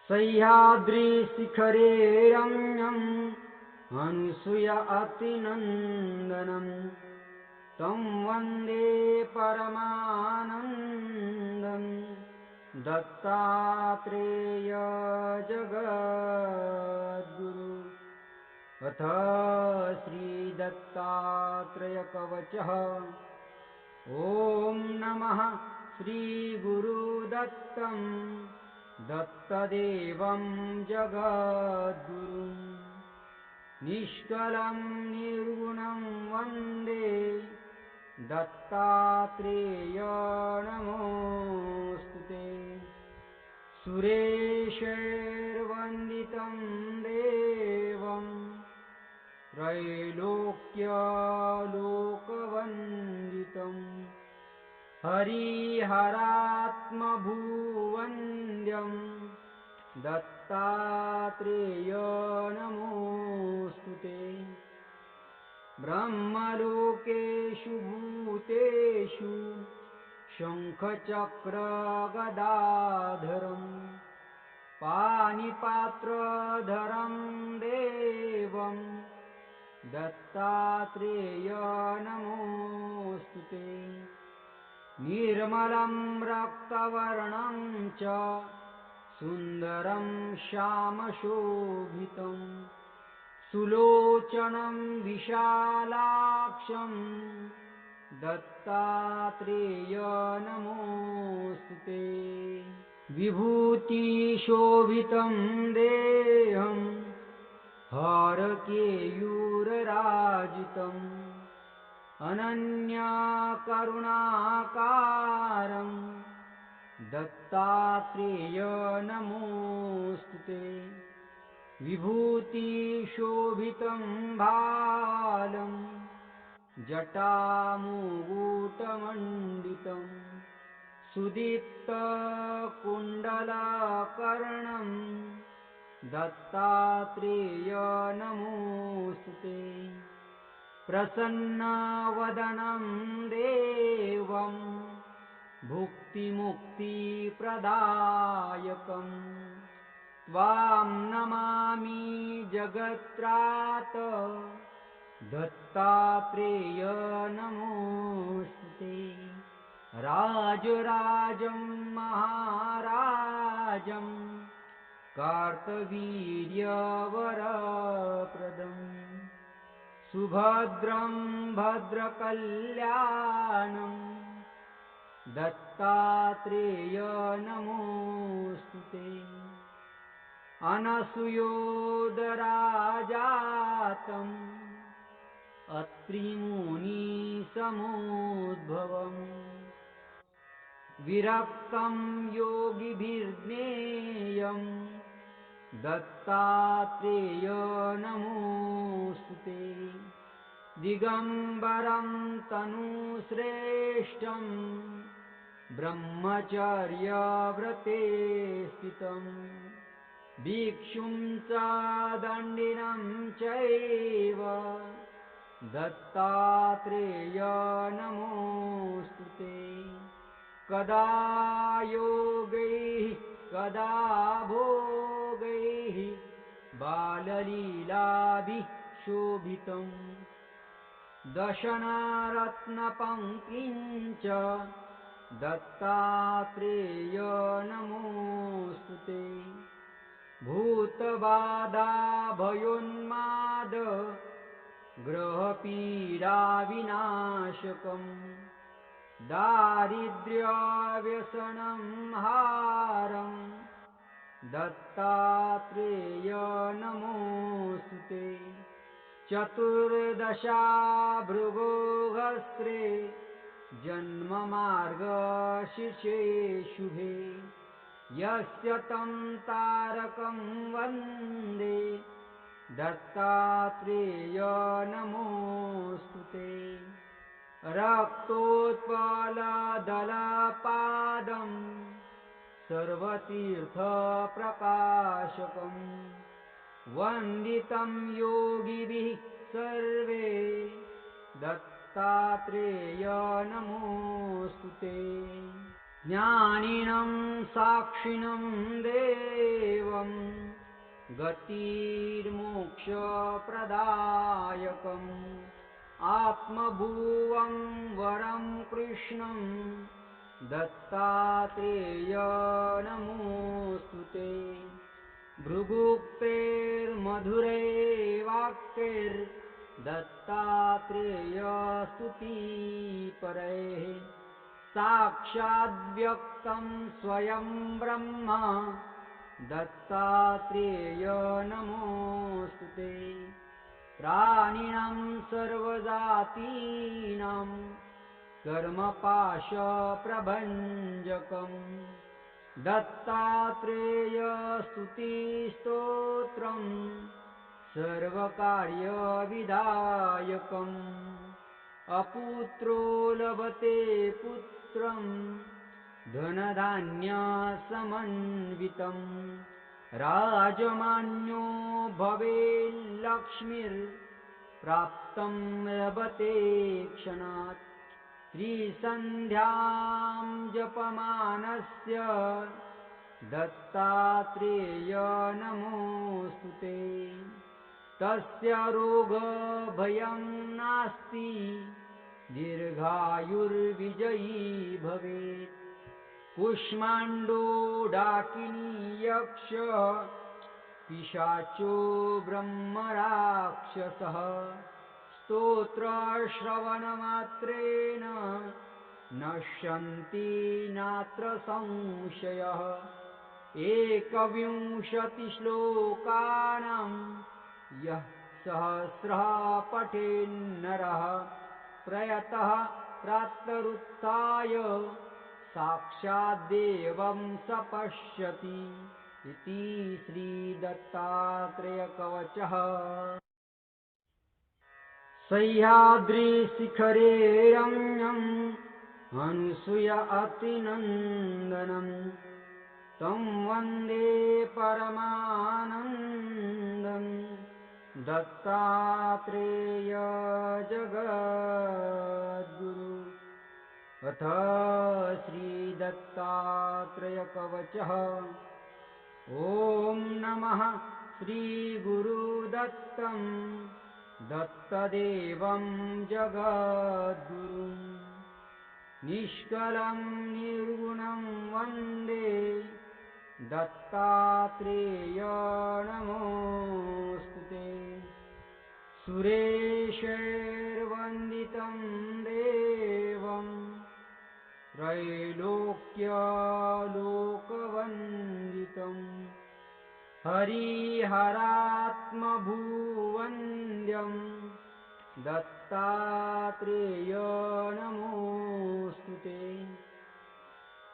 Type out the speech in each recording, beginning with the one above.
सह्याद्रिशिखरे रम्यम् अनुसूया अतिनन्दनम् तं वन्दे परमानन्दम् दत्तात्रेय जगद्गुरु। अथ श्रीदत्तात्रेयकवचः। ॐ नमः श्रीगुरुदत्तं दत्तदेवं जगद्गुरुं निष्कलं निर्गुणं वन्दे दत्तात्रेय नमोऽस्तुते। सुरेशैर्वन्दितं देवं त्रैलोक्यलोकवन्दितं हरिहरात्मभुवन्द्यं दत्तात्रेय नमोऽस्तुते। ब्रह्मलोकेषु भूतेषु शङ्खचक्रगदाधरं पाणिपात्रधरं देवं दत्तात्रेय नमोऽस्तुते। निर्मलं रक्तवर्णं च सुन्दरं श्यामशोभितं सुलोचनं विशालाक्षं दत्तात्रेय नमोऽस्तुते। विभूतिशोभितं देहं हारकेयूरराजितम् अनन्यकरुणाकारं दत्तात्रेय नमोऽस्तुते। विभूतिशोभितं भालं जटामुकुटमण्डितं सुदीप्तकुण्डलकर्णं दत्तात्रेय नमोऽस्तुते। प्रसन्नवदनं देवं भुक्तिमुक्तिप्रदायकं त्वां नमामि जगत्रात दत्तात्रेय नमोऽस्तुते। राजराजं महाराजं कार्तवीर्यवरप्रदम् सुभद्रं भद्रकल्याणं दत्तात्रेय नमोऽस्तुते। अनसूयोदराजातम् अत्रिमुनिसमोद्भवम् विरक्तं योगिभिर्ज्ञेयं दत्तात्रेय नमोऽस्तुते। दिगम्बरं तनुश्रेष्ठं ब्रह्मचर्यव्रते स्थितं भिक्षुं च दण्डिनं चैव दत्तात्रेय नमोऽस्तुते। कदा योगैः कदा भोगैः बाललीलाभिः शोभितं दशनरत्नपङ्क्तिं च दत्तात्रेय नमोऽस्तुते। भूतबाधाभयोन्माद ग्रहपीडाविनाशकं दारिद्र्यव्यसनं हारं दत्तात्रेय नमोऽस्तुते। चतुर्दशाभृगोहस्रे जन्ममार्गशीर्षे शुभे यस्य तं तारकं वन्दे दत्तात्रेय नमोऽस्तुते। रक्तोत्पलदलपादं सर्वतीर्थप्रकाशकं वन्दितं योगिभिः सर्वे दत्तात्रेय नमोऽस्तुते। ज्ञानिनं साक्षिणं देवं गतिर्मोक्षप्रदायकम् आत्मभुवं वरं कृष्णं दत्तात्रेय नमोऽस्तु ते। भृगुक्तेर्मधुरे वाक्यैर्दत्तात्रेय स्तुतिपरैः साक्षाद्व्यक्तं स्वयं ब्रह्म दत्तात्रेय नमोऽस्तु ते। प्राणिनां सर्वजातीनां कर्मपाशप्रभञ्जकं दत्तात्रेय स्तुतिस्तोत्रं सर्वकार्यविधायकम् अपुत्रो लभते पुत्रं धनधान्यसमन्वितं राजमान्यो भवेल्लक्ष्मीर्प्राप्तं लभते क्षणात् त्रिसन्ध्यां जपमानस्य दत्तात्रेय नमोऽस्तु ते। तस्य रोगभयं नास्ति दीर्घायुर्विजयी भवेत् कुष्माण्डो डाकिनी यक्ष पिशाचो ब्रह्मराक्षसः स्तोत्रश्रवणमात्रेण नश्यन्ति नात्र संशयः। एकविंशतिश्लोकानां यः सहस्रः पठेन्नरः प्रयतः प्रातरुत्थाय साक्षाद्देवं स पश्यति इति श्रीदत्तात्रेयकवचः। सह्याद्रिशिखरे रम्यं अनुसूया अतिनन्दनं तं वन्दे परमानन्दं दत्तात्रेय जगद्गुरु। अथ श्रीदत्तात्रेयकवचः। ॐ नमः श्रीगुरुदत्तं दत्तदेवं जगद्गुरुं निष्कलं निर्गुणं वन्दे दत्तात्रेय नमोऽस्तु ते। सुरेशैर्वन्दितं देवं त्रैलोक्यलोकवन्दितं हरिहरात्मभुवन्द्यं दत्तात्रेय नमोऽस्तु ते।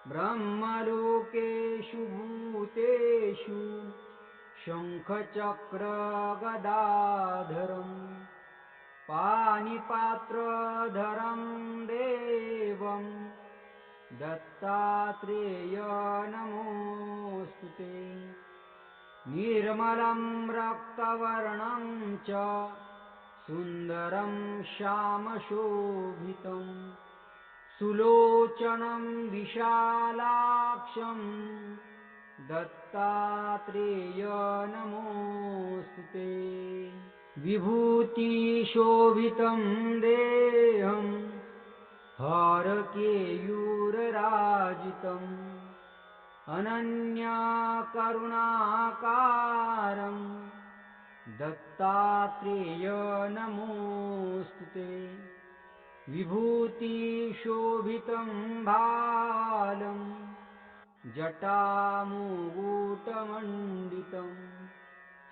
ब्रह्मलोकेषु भूतेषु शङ्खचक्रगदाधरं पाणिपात्रधरं देवं दत्तात्रेय नमोऽस्तु ते। निर्मलं रक्तवर्णं च सुन्दरं श्यामशोभितं सुलोचनं विशालाक्षं दत्तात्रेय नमोऽस्तु ते। विभूतिशोभितं देहं हारकेयूरराजितम् अनन्यकरुणाकारं दत्तात्रेय नमोऽस्तु ते। विभूतिशोभितं भालं जटामुकुटमण्डितं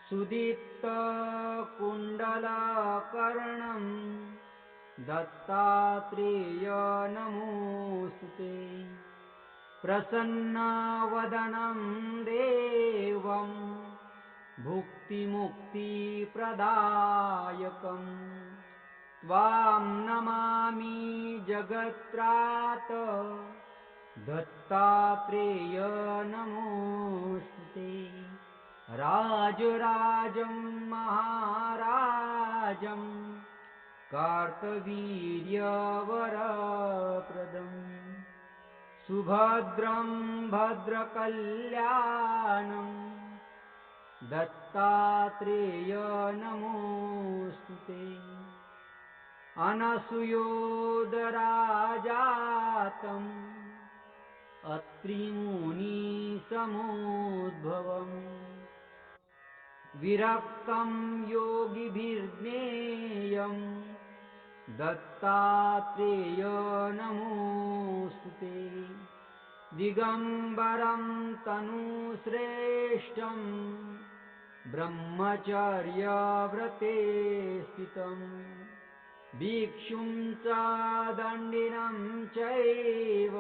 सुदीप्तकुण्डलकर्णं दत्तात्रेय नमोऽस्तु ते। प्रसन्नवदनं देवं भुक्तिमुक्तिप्रदायकं त्वां नमामि जगत्रात दत्तात्रेय नमोऽस्तु ते। राजराजं महाराजं कार्तवीर्यवरप्रदं सुभद्रं भद्रकल्याणं दत्तात्रेय नमोऽस्तु ते। अनसूयोदराजातम् अत्रिमुनिसमोद्भवम् विरक्तं योगिभिर्ज्ञेयं दत्तात्रेय नमोऽस्तु ते। दिगम्बरं तनुश्रेष्ठं ब्रह्मचर्यव्रते स्थितं भिक्षुं च दण्डिनं चैव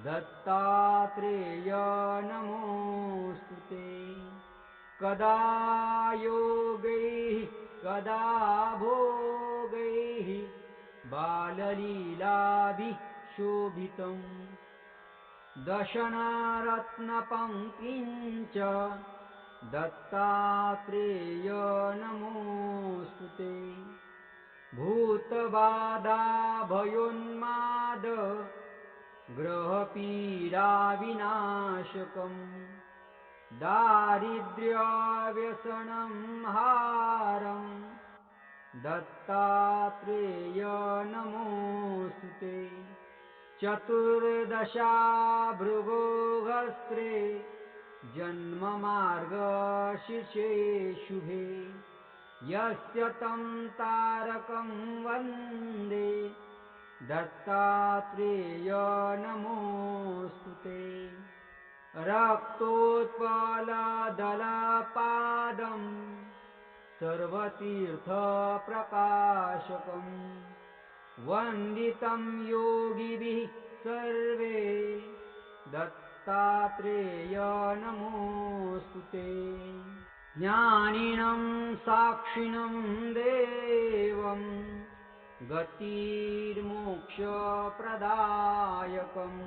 दत्तात्रेय नमोऽस्तु ते। कदा योगैः कदा भोगैः बाललीलाभिः शोभितं दशनरत्नपङ्क्तिं च दत्तात्रेय नमोऽस्तु ते। भूतबाधाभयोन्माद ग्रहपीडाविनाशकं दारिद्र्यव्यसनं हारं दत्तात्रेय नमोऽस्तु ते। चतुर्दशा भृगोहस्रे जन्ममार्गशीर्षे शुभे यस्य तं तारकं वन्दे दत्तात्रेय नमोऽस्तु ते। रक्तोत्पलदलपादं सर्वतीर्थप्रकाशकं वन्दितं योगिभिः सर्वे दत्तात्रेय नमोऽस्तु ते। ज्ञानिनं साक्षिणं देवं गतिर्मोक्षप्रदायकम्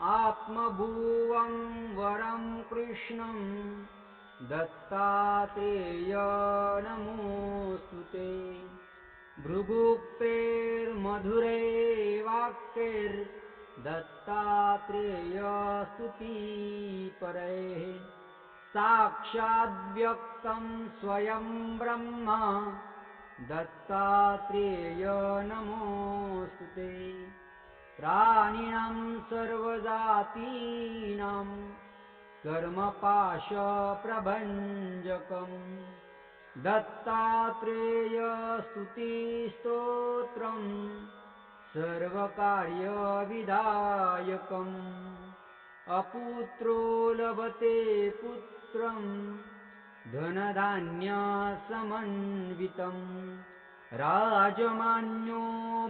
आत्मभुवं वरं कृष्णं दत्तात्रेय नमोऽस्तु ते। भृगुक्तेर्मधुरे वाक्यैर्दत्तात्रेय स्तुतिपरैः साक्षाद्व्यक्तं स्वयं ब्रह्म दत्तात्रेय नमोऽस्तु ते। प्राणिनां सर्वजातीनां कर्मपाशप्रभञ्जकं दत्तात्रेय स्तुतिस्तोत्रं सर्वकार्यविधायकम् अपुत्रो लभते पुत्रं धनधान्यसमन्वितं राजमान्यो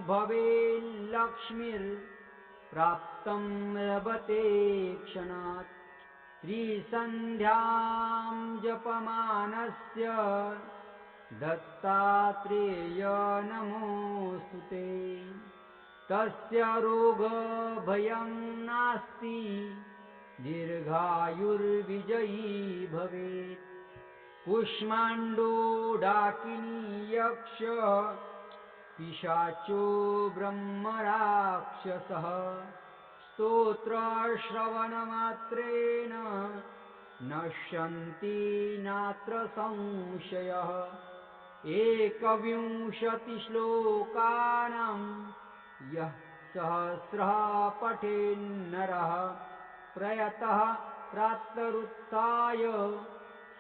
भवेल्लक्ष्मीर्प्राप्तं लभते क्षणात् त्रिसन्ध्यां जपमानस्य दत्तात्रेय नमोऽस्तु ते। तस्य रोगभयं नास्ति दीर्घायुर्विजयी भवेत् कुष्माण्डो डाकिनी यक्ष पिशाचो ब्रह्मराक्षसः स्तोत्रश्रवणमात्रेण नश्यन्ति नात्र संशयः। 21 श्लोकानां यः सहस्रः पठेन्नरः प्रयतः प्रातरुत्थाय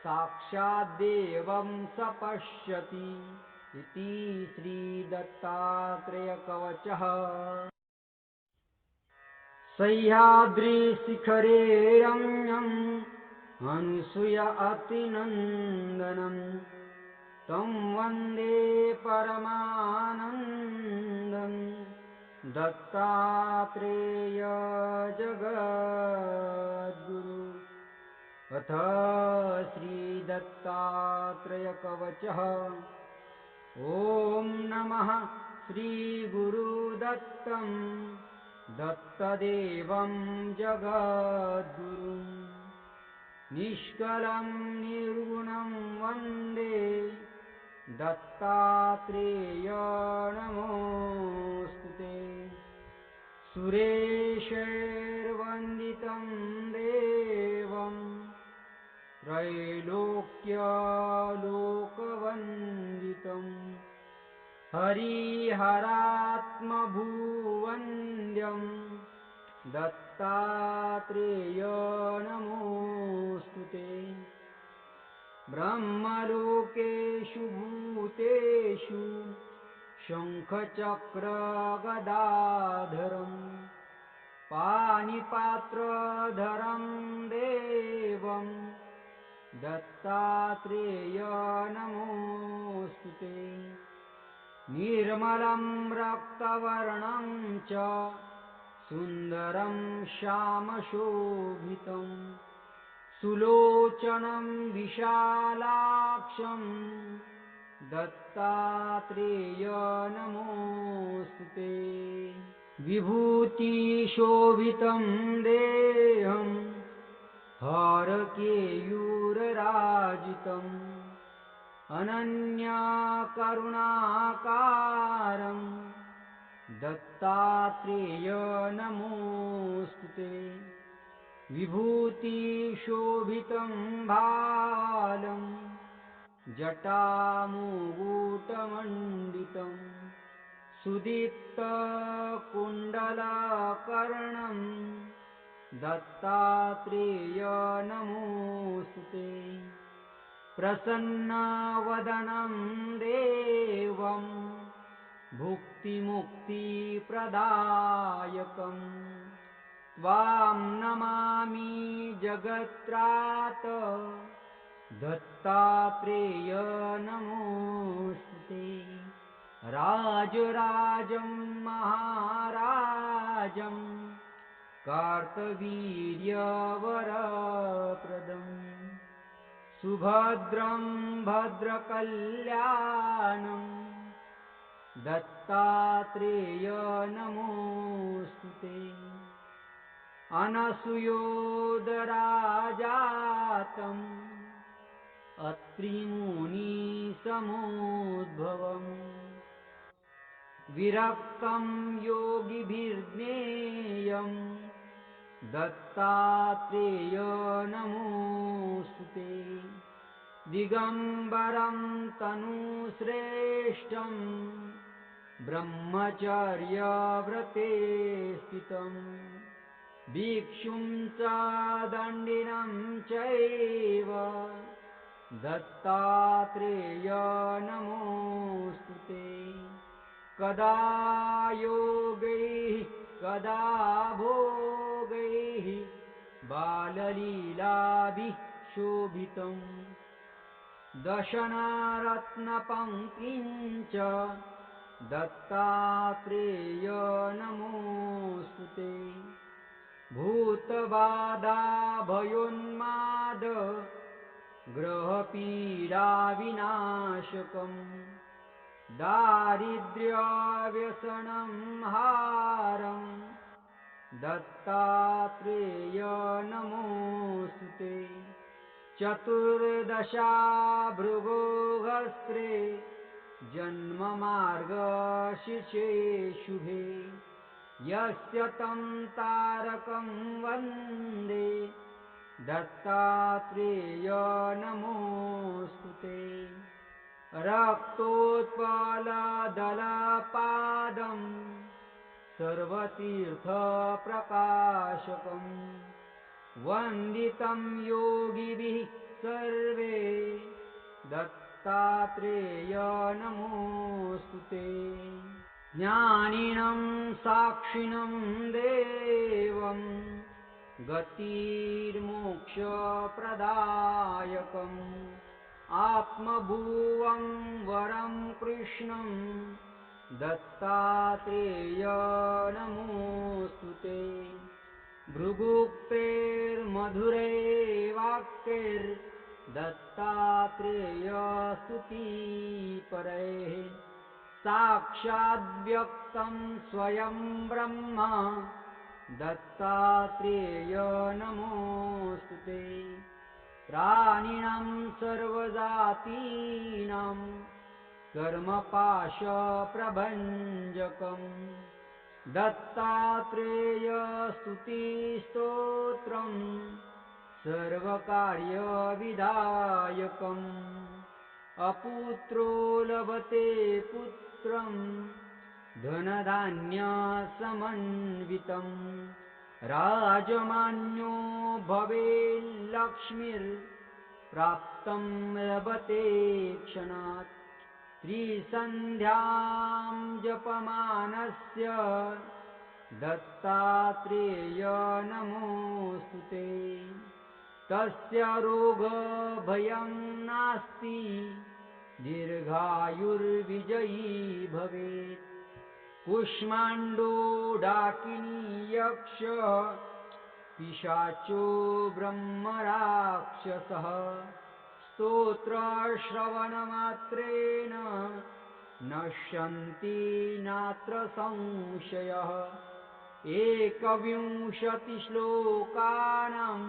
साक्षाद्देवं स पश्यति इति श्रीदत्तात्रेयकवचः। सह्याद्रिशिखरे रम्यं अनुसूया अतिनन्दनं तं वन्दे परमानन्दं दत्तात्रेय जगद्गुरु। अथ श्रीदत्तात्रेयकवचः। ॐ नमः श्रीगुरुदत्तं दत्तदेवं जगद्गुरुं निष्कलं निर्गुणं वन्दे दत्तात्रेय नमोऽस्तु ते। सुरेशैर्वन्दितं देवं त्रैलोक्यलोकवन्दितं हरिहरात्मभुवन्द्यं दत्तात्रेय नमोऽस्तु ते। ब्रह्मलोकेषु भूतेषु शङ्खचक्रगदाधरं पाणिपात्रधरं देवं दत्तात्रेय नमोऽस्तु ते। निर्मलं रक्तवर्णं च सुन्दरं श्यामशोभितं सुलोचनं विशालाक्षं दत्तात्रेय नमोऽस्तु ते। विभूतिशोभितं देहं हारकेयूरराजितम् अनन्यकरुणाकारं दत्तात्रेय नमोऽस्तु ते। विभूतिशोभितं भालं जटामुकुटमण्डितं सुदीप्तकुण्डलकर्णं दत्तात्रेय नमोऽस्तु ते। प्रसन्नवदनं देवं भुक्तिमुक्तिप्रदायकं त्वां नमामि जगत्रात दत्तात्रेय नमोऽस्तु ते। राजराजं महाराजं कार्तवीर्यवरप्रदम् सुभद्रं भद्रकल्याणं दत्तात्रेय नमोऽस्तु ते। अनसूयोदराजातम् अत्रिमुनिसमोद्भवम् विरक्तं योगिभिर्ज्ञेयं दत्तात्रेय नमोऽस्तु ते। दिगम्बरं तनुश्रेष्ठं ब्रह्मचर्यव्रते स्थितं भिक्षुं च दण्डिनं चैव दत्तात्रेय नमोऽस्तु ते। कदा योगैः कदा भोगैः बाललीलाभिः शोभितं दशनरत्नपङ्क्तिं च दत्तात्रेय नमोऽस्तु ते। भूतबाधाभयोन्माद ग्रहपीडाविनाशकं दारिद्र्यव्यसनं हारं दत्तात्रेय नमोऽस्तु ते। चतुर्दशाभृगोहस्रे जन्ममार्गशीर्षे शुभे यस्य तं तारकं वन्दे दत्तात्रेय नमोऽस्तु ते। रक्तोत्पलदलपादं सर्वतीर्थप्रकाशकं वन्दितं योगिभिः सर्वे दत्तात्रेय नमोऽस्तु ते। ज्ञानिनं साक्षिणं देवं गतिर्मोक्षप्रदायकम् आत्मभुवं वरं कृष्णं दत्तात्रेय नमोऽस्तु ते। भृगुक्तेर्मधुरे वाक्यैर्दत्तात्रेय स्तुतिपरैः साक्षाद्व्यक्तं स्वयं ब्रह्म दत्तात्रेय नमोऽस्तु ते। प्राणिनां सर्वजातीनां कर्मपाशप्रभञ्जकं दत्तात्रेय स्तुतिस्तोत्रम् सर्वकार्यविधायकम् अपुत्रो लभते पुत्रं धनधान्यसमन्वितं राजमान्यो भवेल्लक्ष्मीर्प्राप्तं लभते क्षणात् त्रिसन्ध्यां जपमानस्य दत्तात्रेय नमोऽस्तुते तस्य रोगभयं नास्ति दीर्घायुर्विजयी भवेत् कुष्माण्डो डाकिनी यक्ष पिशाचो ब्रह्मराक्षसः स्तोत्रश्रवणमात्रेण नश्यन्ति नात्र संशयः 21 श्लोकानां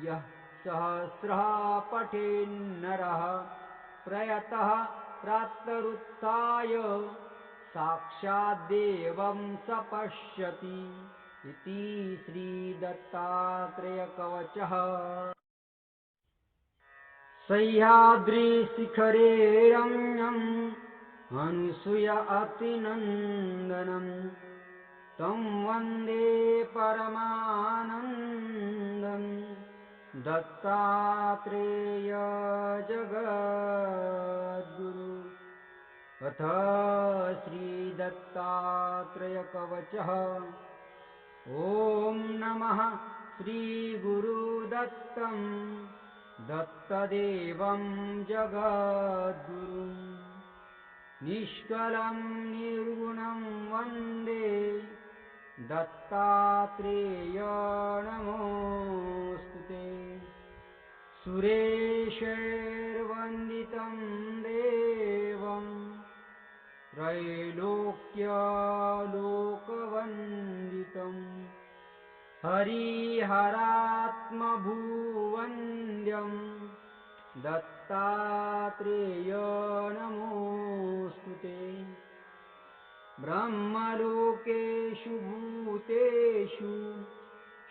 यः सहस्रः पठेन्नरः प्रयतः प्रातरुत्थाय साक्षाद्देवं स पश्यति इति श्रीदत्तात्रेयकवचः। सह्याद्रिशिखरे रम्यं अनुसूया अतिनन्दनं तं वन्दे परमानन्दं दत्तात्रेय जगद्गुरु। अथ श्रीदत्तात्रेयकवचः। ॐ नमः श्रीगुरुदत्तं दत्तदेवं जगद्गुरुं निष्कलं निर्गुणं वन्दे दत्तात्रेय नमोऽस्तुते। सुरेशैर्वन्दितं देवं त्रैलोक्यलोकवन्दितं हरिहरात्मभुवन्द्यं दत्तात्रेय नमोऽस्तुते। ब्रह्मलोकेषु भूतेषु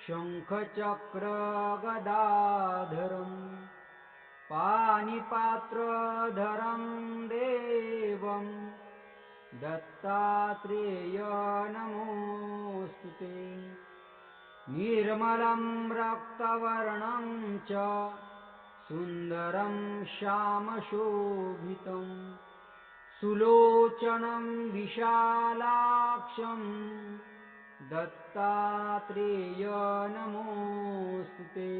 शङ्खचक्रगदाधरं पाणिपात्रधरं देवं दत्तात्रेय नमोऽस्तुते। निर्मलं रक्तवर्णं च सुन्दरं श्यामशोभितं सुलोचनं विशालाक्षं दत्तात्रेय नमोऽस्तुते।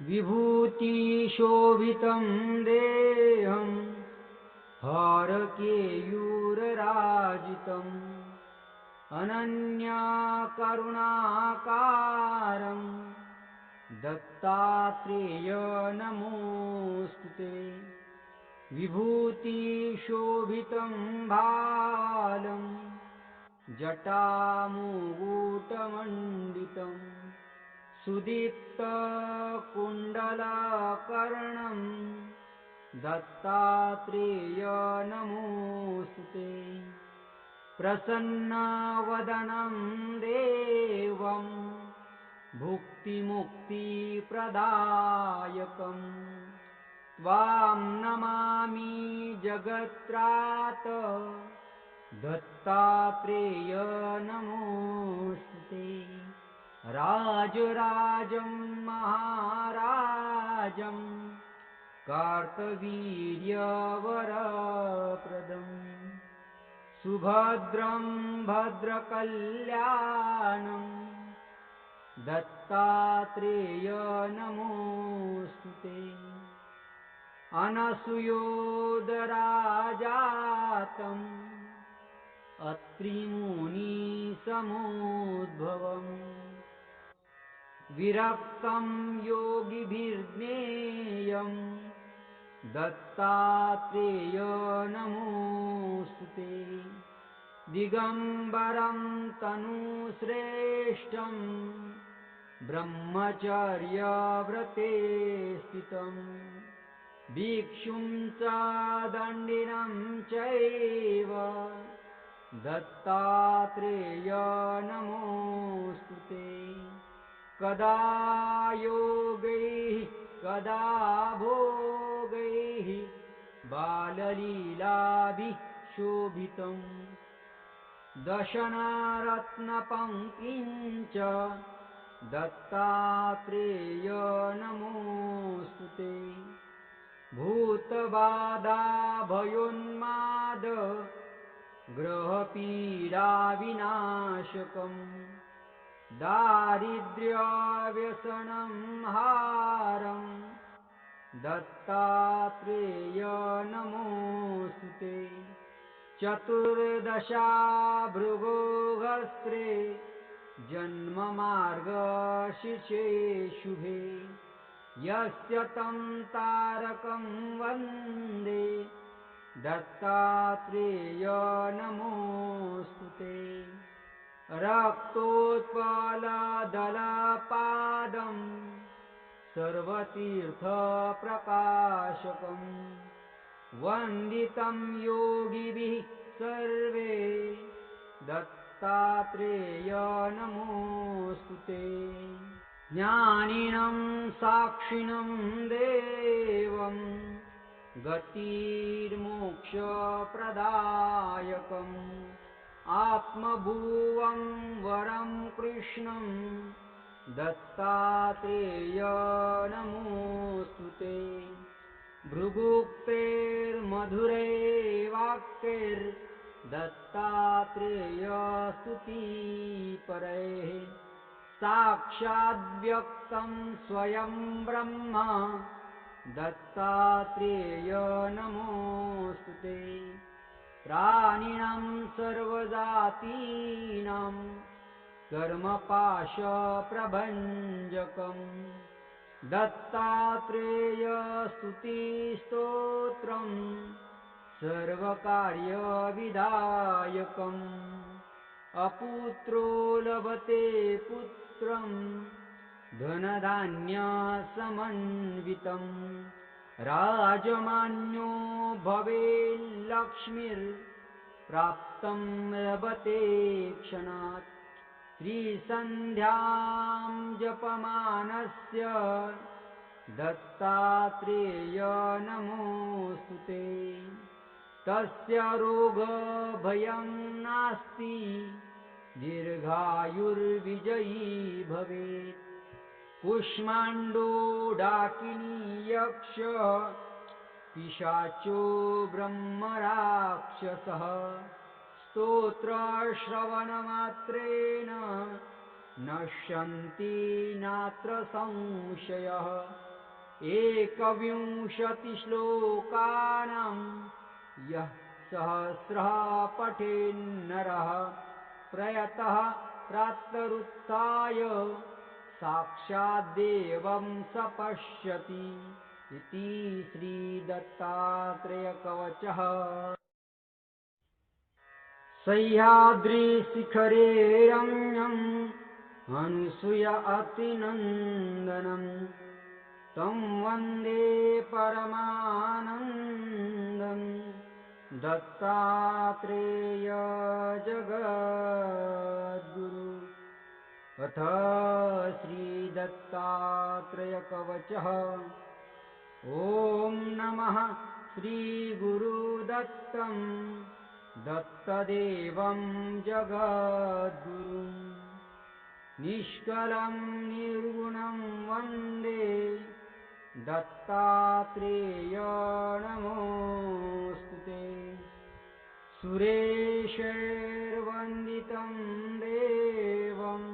विभूतिशोभितं देहं हारकेयूरराजितम् अनन्यकरुणाकारं दत्तात्रेय नमोऽस्तुते। विभूतिशोभितं भालं जटामुकुटमण्डितं सुदीप्तकुण्डलकर्णं दत्तात्रेय नमोऽस्तुते। प्रसन्नवदनं देवं भुक्तिमुक्तिप्रदायकं त्वां नमामि जगत्रात दत्तात्रेय नमोऽस्तुते। राजराजं महाराजं कार्तवीर्यवरप्रदम् सुभद्रं भद्रकल्याणं दत्तात्रेय नमोऽस्तुते। अनसूयोदराजातम् अत्रिमुनिसमोद्भवम् विरक्तं योगिभिर्ज्ञेयं दत्तात्रेय नमोऽस्तुते। दिगम्बरं तनुश्रेष्ठं ब्रह्मचर्यव्रते स्थितं भिक्षुं च दण्डिनं चैव दत्तात्रेय नमोऽस्तु ते। कदा योगैः कदा भोगैः बाललीलाभिः शोभितम् दशनरत्नपङ्क्तिं च दत्तात्रेय नमोऽस्तु ते। भूतबाधाभयोन्माद ग्रहपीडाविनाशकम् दारिद्र्यव्यसनं हारं दत्तात्रेय नमोऽस्तु ते। चतुर्दशा भृगोहस्रे जन्ममार्गशीर्षे शुभे यस्य तं तारकं वन्दे दत्तात्रेय नमोऽस्तु ते। रक्तोत्पलदलपादं सर्वतीर्थप्रकाशकं वन्दितं योगिभिः सर्वे दत्तात्रेय नमोऽस्तु ते। ज्ञानिनं साक्षिणं देवं गतिर्मोक्षप्रदायकम् आत्मभुवं वरं कृष्णं दत्तात्रेय नमोऽस्तु ते। भृगुक्तेर्मधुरैर्वाक्यैर्दत्तात्रेय स्तुतिपरैः साक्षाद्व्यक्तं स्वयं ब्रह्म दत्तात्रेय नमोऽस्तु ते। प्राणिनां सर्वजातीनां कर्मपाशप्रभञ्जकम् दत्तात्रेय स्तुतिस्तोत्रम् सर्वकार्यविधायकम् अपुत्रो लभते पुत्रं धनधान्यसमन्वितं राजमान्यो भवेल्लक्ष्मीर्प्राप्तं लभते क्षणात् त्रिसन्ध्यां जपमानस्य दत्तात्रेय नमोऽस्तु ते। तस्य रोगभयं नास्ति दीर्घायुर्विजयी भवेत् कुष्माण्डो डाकिनी यक्ष पिशाचो ब्रह्मराक्षसः स्तोत्रश्रवणमात्रेण नश्यन्ति नात्र संशयः। एकविंशतिश्लोकानां यः सहस्रः पठेन्नरः प्रयतः प्रातरुत्थाय साक्षाद्देवं स पश्यति इति श्रीदत्तात्रेयकवचः। सह्याद्रिशिखरे रम्यं अनुसूय अतिनन्दनं तं वन्दे परमानन्दं दत्तात्रेय जगद्गुरु। अथ श्रीदत्तात्रेयकवचः। ॐ नमः श्रीगुरुदत्तं दत्तदेवं जगद्गुरुं निष्कलं निर्गुणं वन्दे दत्तात्रेय नमोऽस्तु ते। सुरेशैर्वन्दितं देवं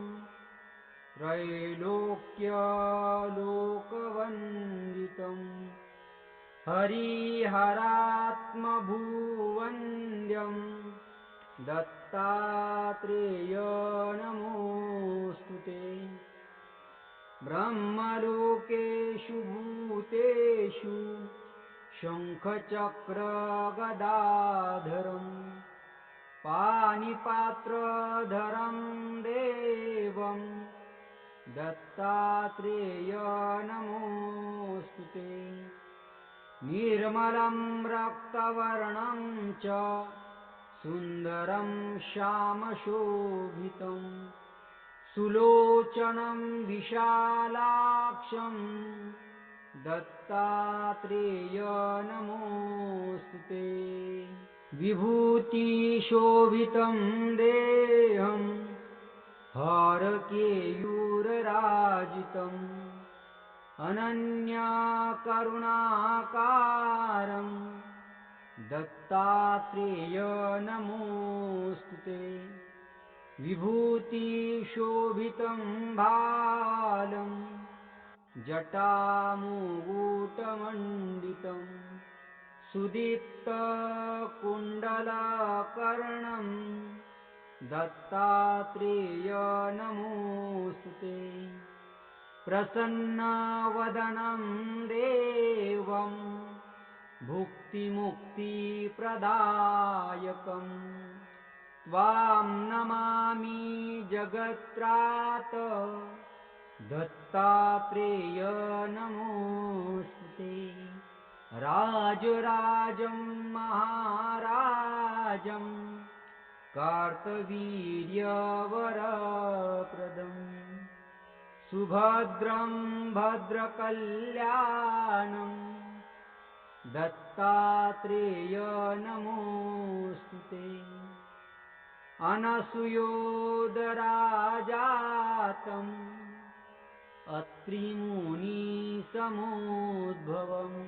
त्रैलोक्यलोकवन्दितं हरिहरात्मभुवन्द्यं दत्तात्रेय नमोऽस्तु ते। ब्रह्मलोकेषु भूतेषु शङ्खचक्रगदाधरं पाणिपात्रधरं देवं दत्तात्रेय नमोऽस्तु ते। निर्मलं रक्तवर्णं च सुन्दरं श्यामशोभितं सुलोचनं विशालाक्षं दत्तात्रेय नमोऽस्तु ते। विभूतिशोभितं देहं हारकेयूरराजितम् अनन्यकरुणाकारं दत्तात्रेय नमोऽस्तु ते। विभूतिशोभितं भालं जटामुगुटमण्डितं सुदीप्तकुण्डलकर्णं दत्तात्रेय नमोऽस्तु ते। प्रसन्नवदनं देवं भुक्तिमुक्तिप्रदायकं त्वां नमामि जगत्रात दत्तात्रेय नमोऽस्तु ते। राजराजं महाराजं कार्तवीर्यवरप्रदम् सुभद्रं भद्रकल्याणं दत्तात्रेय नमोऽस्तु ते। अनसूयोदराजातम् अत्रिमुनिसमोद्भवम्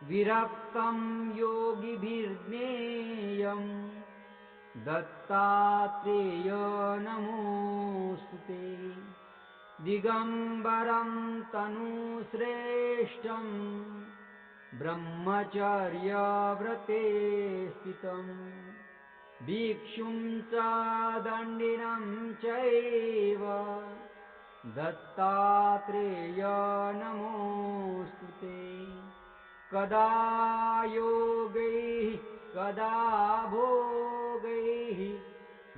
विरक्तं योगिभिर्ज्ञेयं दत्तात्रेय नमोऽस्तु ते। दिगम्बरं तनुश्रेष्ठं ब्रह्मचर्यव्रते स्थितं भिक्षुं च दण्डिनं चैव दत्तात्रेय नमोऽस्तु ते। कदा योगैः कदा भोगैः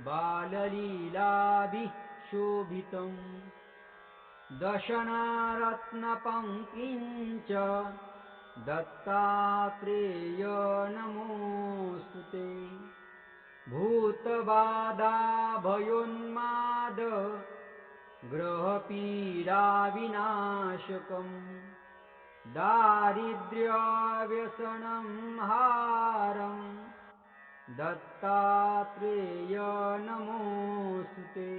बाललीलाभिः शोभितं दशनरत्नपङ्क्तिं च दत्तात्रेय नमोऽस्तु ते। भूतबाधाभयोन्माद ग्रहपीडाविनाशकं दारिद्र्यव्यसनं हारं दत्तात्रेय नमोऽस्तु ते।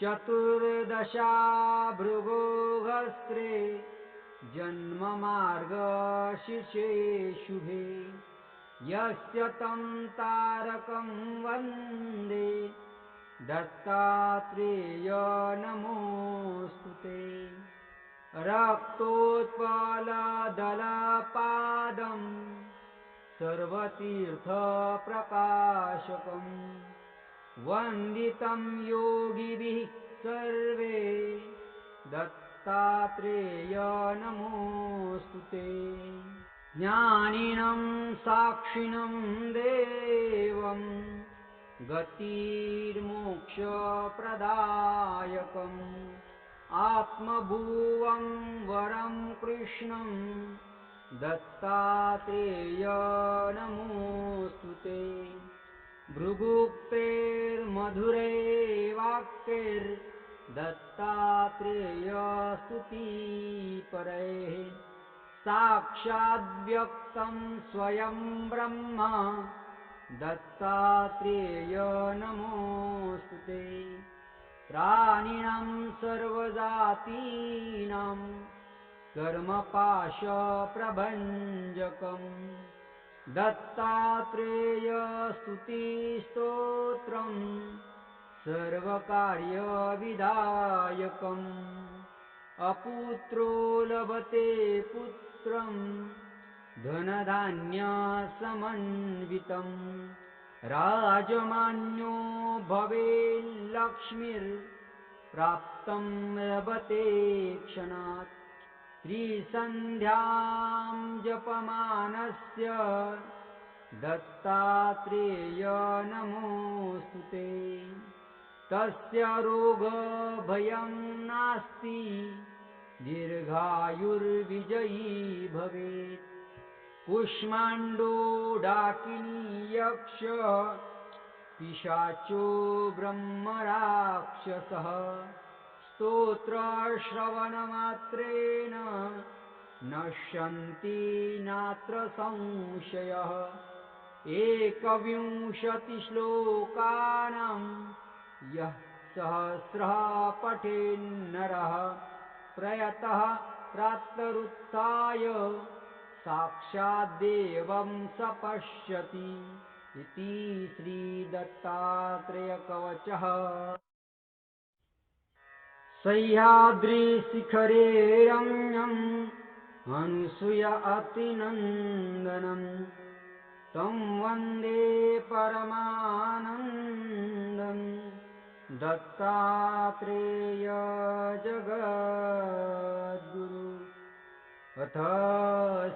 चतुर्दशा भृगोहस्रे जन्ममार्गशीर्षे शुभे यस्य तं तारकं वन्दे दत्तात्रेय नमोऽस्तु ते। रक्तोत्पलदलपादं सर्वतीर्थप्रकाशकं वन्दितं योगिभिः सर्वे दत्तात्रेय नमोऽस्तु ते। ज्ञानिनं साक्षिणं देवं गतिर्मोक्षप्रदायकम् आत्मभुवं वरं कृष्णं दत्तात्रेय नमोऽस्तु ते। भृगुक्तेर्मधुरैर्वाक्यैर्दत्तात्रेय स्तुतिपरैः साक्षाद्व्यक्तं स्वयं ब्रह्म दत्तात्रेय नमोऽस्तु ते। प्राणिनां सर्वजातीनां कर्मपाशप्रभञ्जकं दत्तात्रेय स्तुतिस्तोत्रं सर्वकार्यविधायकम् अपुत्रो लभते पुत्रं धनधान्यसमन्वितं राजमान्यो भवेल्लक्ष्मीर्प्राप्तं लभते क्षणात् त्रिसन्ध्यां जपमानस्य दत्तात्रेय नमोऽस्तु ते। तस्य रोगभयं नास्ति दीर्घायुर्विजयी भवेत् कुष्माण्डो डाकिनी यक्ष पिशाचो ब्रह्मराक्षसः स्तोत्रश्रवणमात्रेण नश्यन्ति नात्र संशयः एकविंशतिश्लोकानां यः सहस्रः पठेन्नरः प्रयतः प्रातरुत्थाय साक्षाद्देवं स पश्यति इति श्रीदत्तात्रेयकवचः। सह्याद्रिशिखरे रम्यम् अनुसूया अतिनन्दनं तं वन्दे परमानन्दं दत्तात्रेय जगद्गुरु। अथ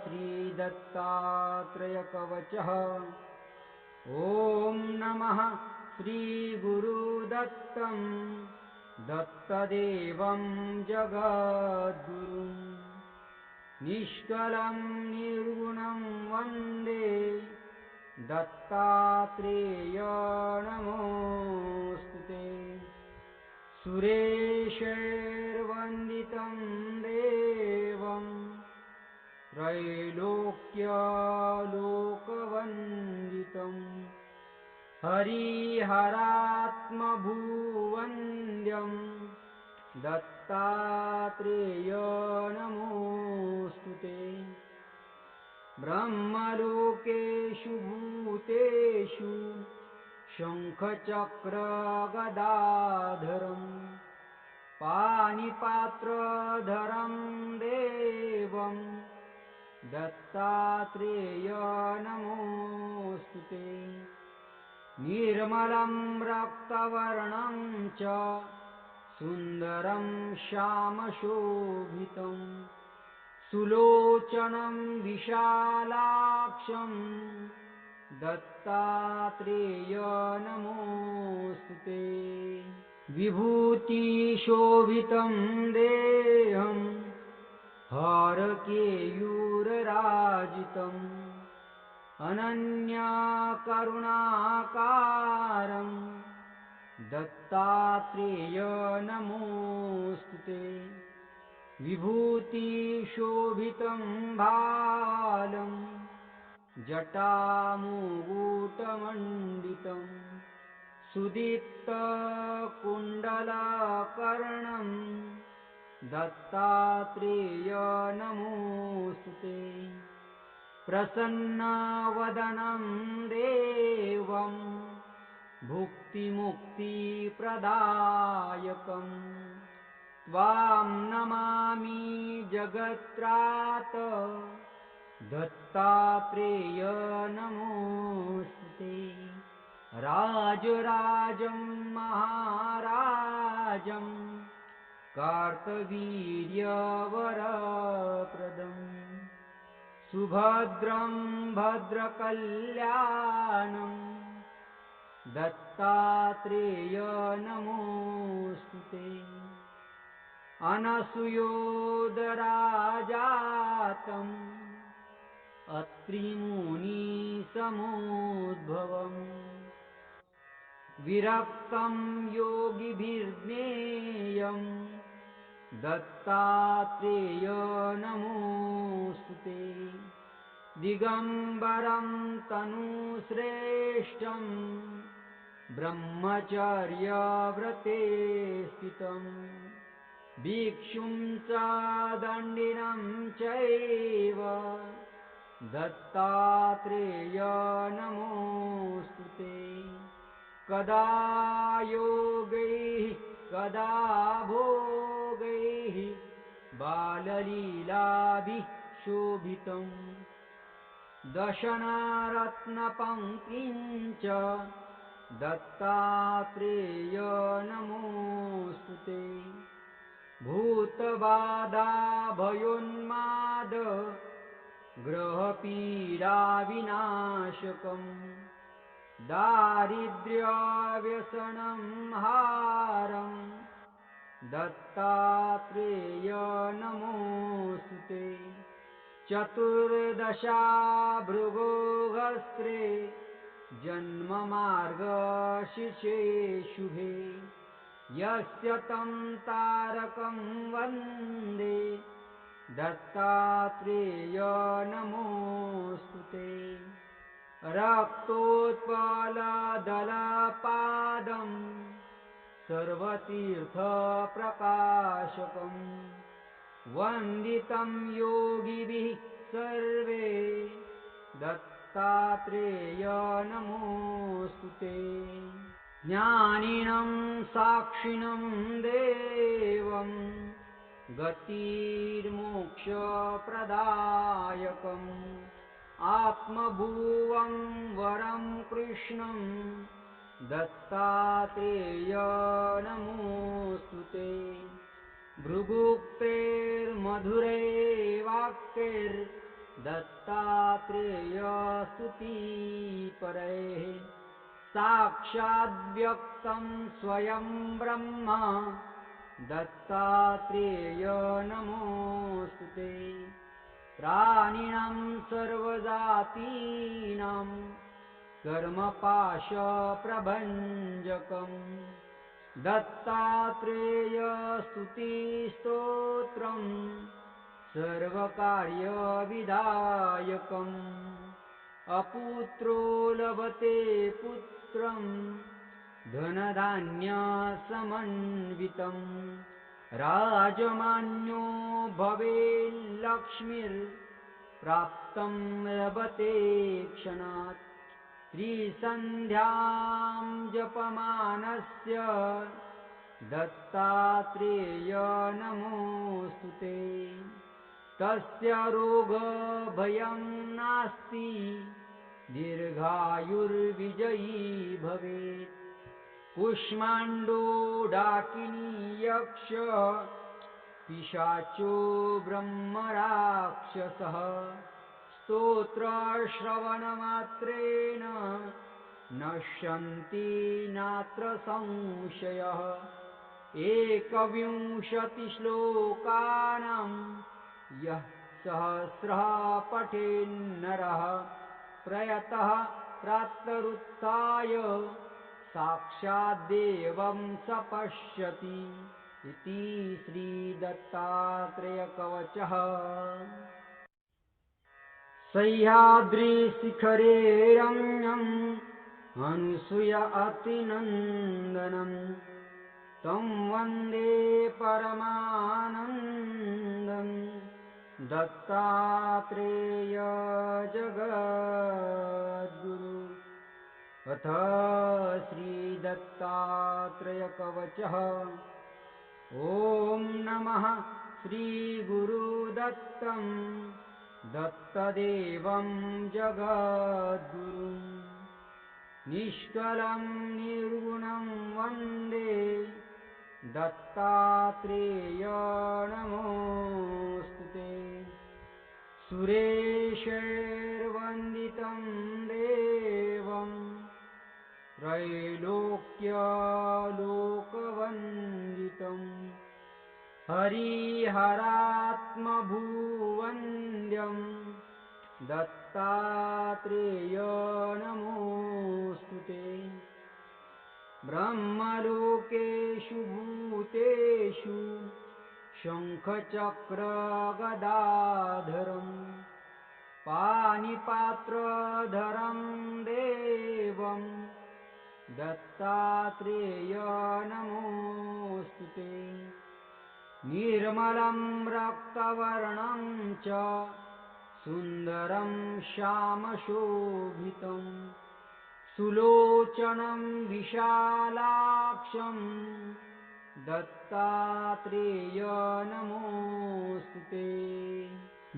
श्रीदत्तात्रेयकवचः। ॐ नमः श्रीगुरुदत्तं दत्तदेवं जगद्गुरुं निष्कलं निर्गुणं वन्दे दत्तात्रेय नमोऽस्तुते। सुरेशैर्वन्दितं देवं त्रैलोक्यलोकवन्दितं हरिहरात्मभुवन्द्यं दत्तात्रेय नमोऽस्तुते। ब्रह्मलोकेषु भूतेषु शङ्खचक्रगदाधरं पाणिपात्रधरं देवं दत्तात्रेय नमोऽस्तुते। निर्मलं रक्तवर्णं च सुन्दरं श्यामशोभितं सुलोचनं विशालाक्षं दत्तात्रेय नमोऽस्तुते। विभूतिशोभितं देहं हारकेयूरराजितम् अनन्यकरुणाकारं दत्तात्रेय नमोऽस्तुते। विभूतिशोभितं भालं जटामुकुटमण्डितं सुदीप्तकुण्डलकर्णं दत्तात्रेय नमोऽस्तुते। प्रसन्नवदनं देवं भुक्तिमुक्तिप्रदायकं त्वां नमामि जगत्रात दत्तात्रेय नमोऽस्तुते। राजराजं महाराजं कार्तवीर्यवरप्रदम् सुभद्रं भद्रकल्याणं दत्तात्रेय नमोऽस्तुते। अनसूयोदराजातम् अत्रिमुनिसमोद्भवम् विरक्तं योगिभिर्ज्ञेयं दत्तात्रेय नमोऽस्तुते। दिगम्बरं तनुश्रेष्ठं ब्रह्मचर्यव्रते स्थितं भिक्षुं च दण्डिनं चैव दत्तात्रेय नमोऽस्तुते। कदा योगैः कदा भोगैः बाललीलाभिः शोभितं दशनरत्नपङ्क्तिं च दत्तात्रेय नमोऽस्तुते। भूतबाधाभयोन्माद ग्रहपीडाविनाशकं दारिद्र्यव्यसनं हारं दत्तात्रेय नमोऽस्तुते। चतुर्दशा भृगोहस्रे जन्ममार्गशीर्षे शुभे यस्य तं तारकं वन्दे दत्तात्रेय नमोऽस्तुते। रक्तोत्पलदलपादं सर्वतीर्थप्रकाशकं वन्दितं योगिभिः सर्वे दत्तात्रेय नमोऽस्तुते। ज्ञानिनं साक्षिणं देवं गतिर्मोक्षप्रदायकम् आत्मभुवं वरं कृष्णं दत्तात्रेय नमोऽस्तुते। भृगुक्तेर्मधुरैर्वाक्यैर्दत्तात्रेय स्तुतिपरैः साक्षाद्व्यक्तं स्वयं ब्रह्म दत्तात्रेय नमोऽस्तुते। प्राणिनां सर्वजातीनां कर्मपाशप्रभञ्जकं दत्तात्रेय स्तुतिस्तोत्रं सर्वकार्यविधायकम् अपुत्रो लभते पुत्रं धनधान्यसमन्वितं राजमान्यो भवेल्लक्ष्मीर्प्राप्तं लभते क्षणात् त्रिसन्ध्यां जपमानस्य दत्तात्रेय नमोऽस्तुते। तस्य रोगभयं नास्ति दीर्घायुर्विजयी भवेत् कुष्माण्डो डाकिनी यक्ष पिशाचो ब्रह्मराक्षसः स्तोत्रश्रवणमात्रेण नश्यन्ति नात्र संशयः। एकविंशतिश्लोकानां यः सहस्रः पठेन्नरः प्रयतः प्रातरुत्थाय साक्षाद्देवं स पश्यति इति श्रीदत्तात्रेयकवचः। सह्याद्रिशिखरे रम्यं अनुसूय अतिनन्दनं तं वन्दे परमानन्दं दत्तात्रेय जगद्गुरु। अथ श्रीदत्तात्रेयकवचः। ॐ नमः श्रीगुरुदत्तं दत्तदेवं जगद्गुरुं निष्कलं निर्गुणं वन्दे दत्तात्रेय नमोऽस्तुते। सुरेशैर्वन्दितं देवं त्रैलोक्यलोकवन्दितं हरिहरात्मभुवन्द्यं दत्तात्रेय नमोऽस्तुते। ब्रह्मलोकेषु भूतेषु शङ्खचक्रगदाधरं पाणिपात्रधरं देवं दत्तात्रेय नमोऽस्तुते। निर्मलं रक्तवर्णं च सुन्दरं श्यामशोभितं सुलोचनं विशालाक्षं दत्तात्रेय नमोऽस्तुते।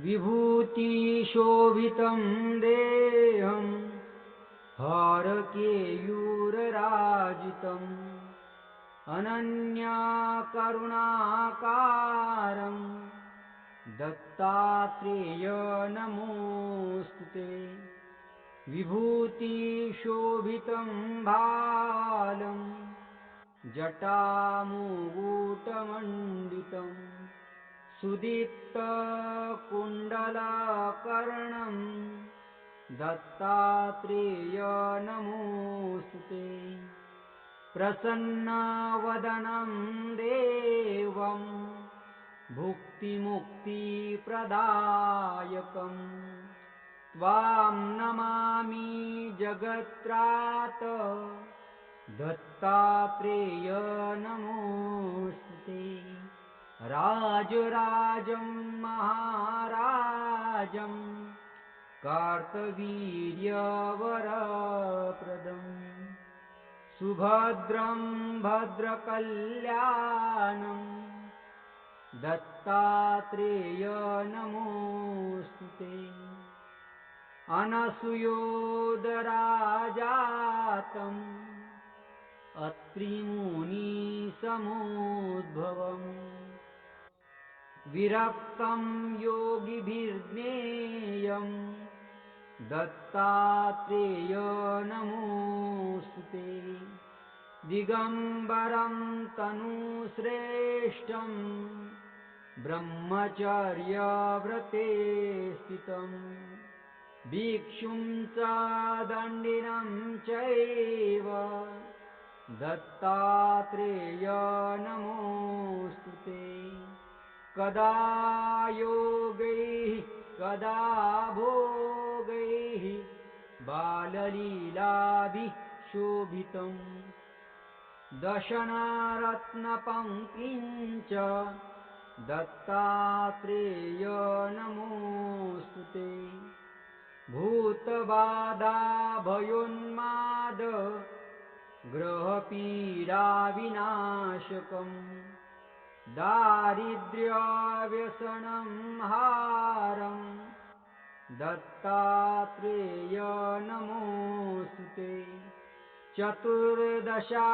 विभूतिशोभितं देहं हारकेयूरराजितम् अनन्यकरुणाकारं दत्तात्रेय नमोऽस्तुते। विभूतिशोभितं भालं जटामुकुटमण्डितं सुदीप्तकुण्डलकर्णं दत्तात्रेय नमोऽस्तुते। प्रसन्नवदनं देवं भुक्तिमुक्तिप्रदायकं त्वां नमामि जगत्रात दत्तात्रेय नमोऽस्तुते। राजराजं महाराजं कार्तवीर्यवरप्रदं सुभद्रं भद्रकल्याणं दत्तात्रेय नमोऽस्तुते। अनसूयोदराजातं अत्रिमुनिसमोद्भवम् विरक्तं योगिभिर्ज्ञेयं दत्तात्रेय नमोऽस्तुते। दिगम्बरं तनुश्रेष्ठं ब्रह्मचर्यव्रते स्थितं भिक्षुं च दण्डिनं चैव दत्तात्रेय नमोऽस्तुते। कदा योगैः कदा भोगैः बाललीलाभिः शोभितं दशनरत्नपङ्क्तिं च दत्तात्रेय नमोऽस्तुते। भूतबाधाभयोन्माद ग्रहपीडाविनाशकं दारिद्र्यव्यसनं हारं दत्तात्रेय नमोऽस्तुते। चतुर्दशा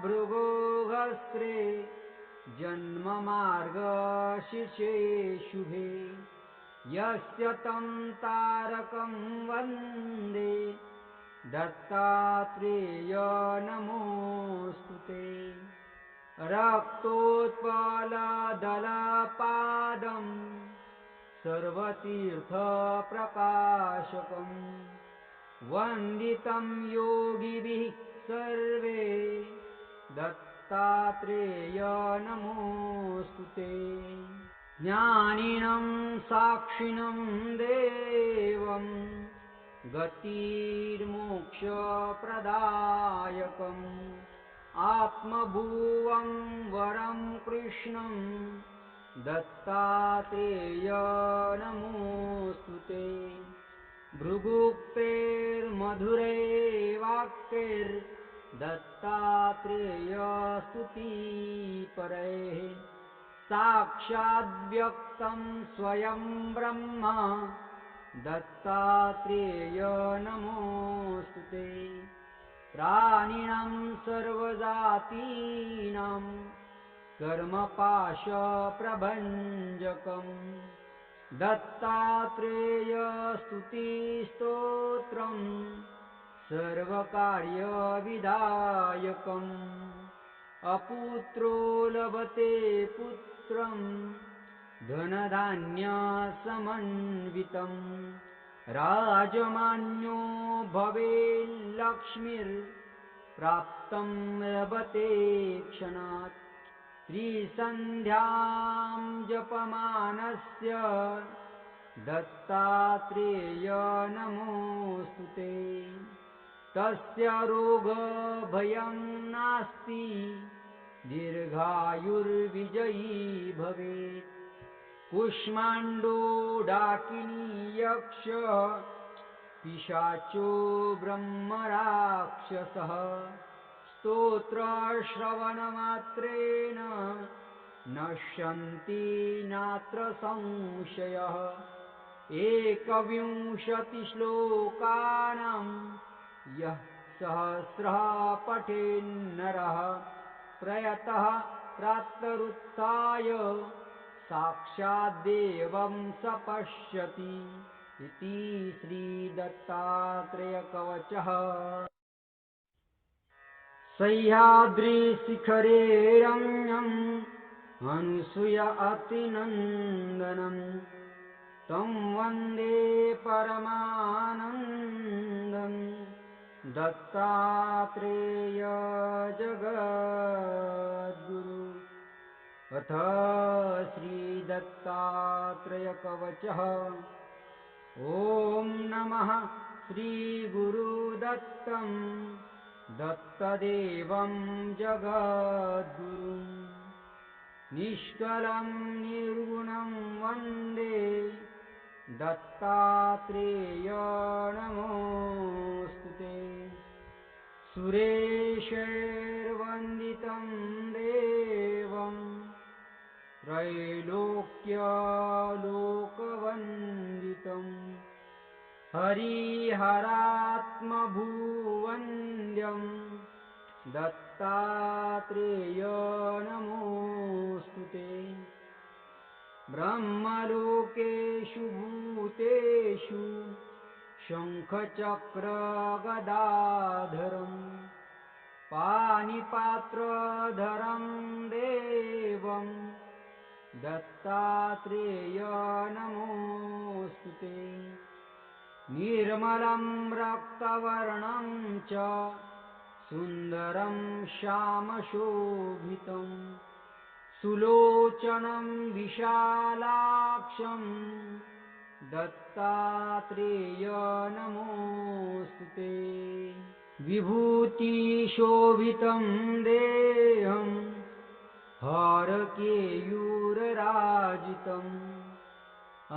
भृगोहस्रे जन्ममार्गशीर्षे शुभे यस्य तं तारकं वन्दे दत्तात्रेय नमोऽस्तुते। रक्तोत्पलदलपादं सर्वतीर्थप्रकाशकं वन्दितं योगिभिः सर्वे दत्तात्रेय नमोऽस्तुते। ज्ञानिनं साक्षिणं देवं गतिर्मोक्षप्रदायकम् आत्मभुवं वरं कृष्णं दत्तात्रेय नमोऽस्तुते। भृगुक्तेर्मधुरैर्वाक्यैर्दत्तात्रेय स्तुतिपरैः साक्षाद्व्यक्तं स्वयं ब्रह्म दत्तात्रेय नमोऽस्तुते। प्राणिनां सर्वजातीनां कर्मपाशप्रभञ्जकं दत्तात्रेय स्तुतिस्तोत्रं सर्वकार्यविधायकम् अपुत्रो लभते पुत्रं धनधान्यसमन्वितं राजमान्यो भवेल्लक्ष्मीर्प्राप्तं लभते क्षणात् त्रिसन्ध्यां जपमानस्य दत्तात्रेय नमोऽस्तुते। तस्य रोगभयं नास्ति दीर्घायुर्विजयी भवेत् कुष्माण्डो डाकिनी यक्ष पिशाचो ब्रह्मराक्षसः स्तोत्रश्रवणमात्रेण नश्यन्ति नात्र संशयः। 21 श्लोकानां यः सहस्रः पठेन्नरः प्रयतः प्रातरुत्थाय साक्षाद्देवं स पश्यति इति श्रीदत्तात्रेयकवचः। सह्याद्रिशिखरे रम्यं अनुसूया अतिनन्दनं तं वन्दे परमानन्दं दत्तात्रेय जगद्गुरु। अथ श्रीदत्तात्रेयकवचः। ॐ नमः श्रीगुरुदत्तं दत्तदेवं जगद्गुरुं। निष्कलं निर्गुणं वन्दे दत्तात्रेय नमोऽस्तुते। सुरेशैर्वन्दितं देवं त्रैलोक्यलोकवन्दितं हरिहरात्मभुवन्द्यं दत्तात्रेय नमोऽस्तुते। ब्रह्मलोकेषु भूतेषु शङ्खचक्रगदाधरं पाणिपात्रधरं देवं दत्तात्रेय नमोऽस्तुते। निर्मलं रक्तवर्णं च सुन्दरं श्यामशोभितं सुलोचनं विशालाक्षं दत्तात्रेय नमोऽस्तुते। विभूतिशोभितं देहं हारकेयूरराजितम्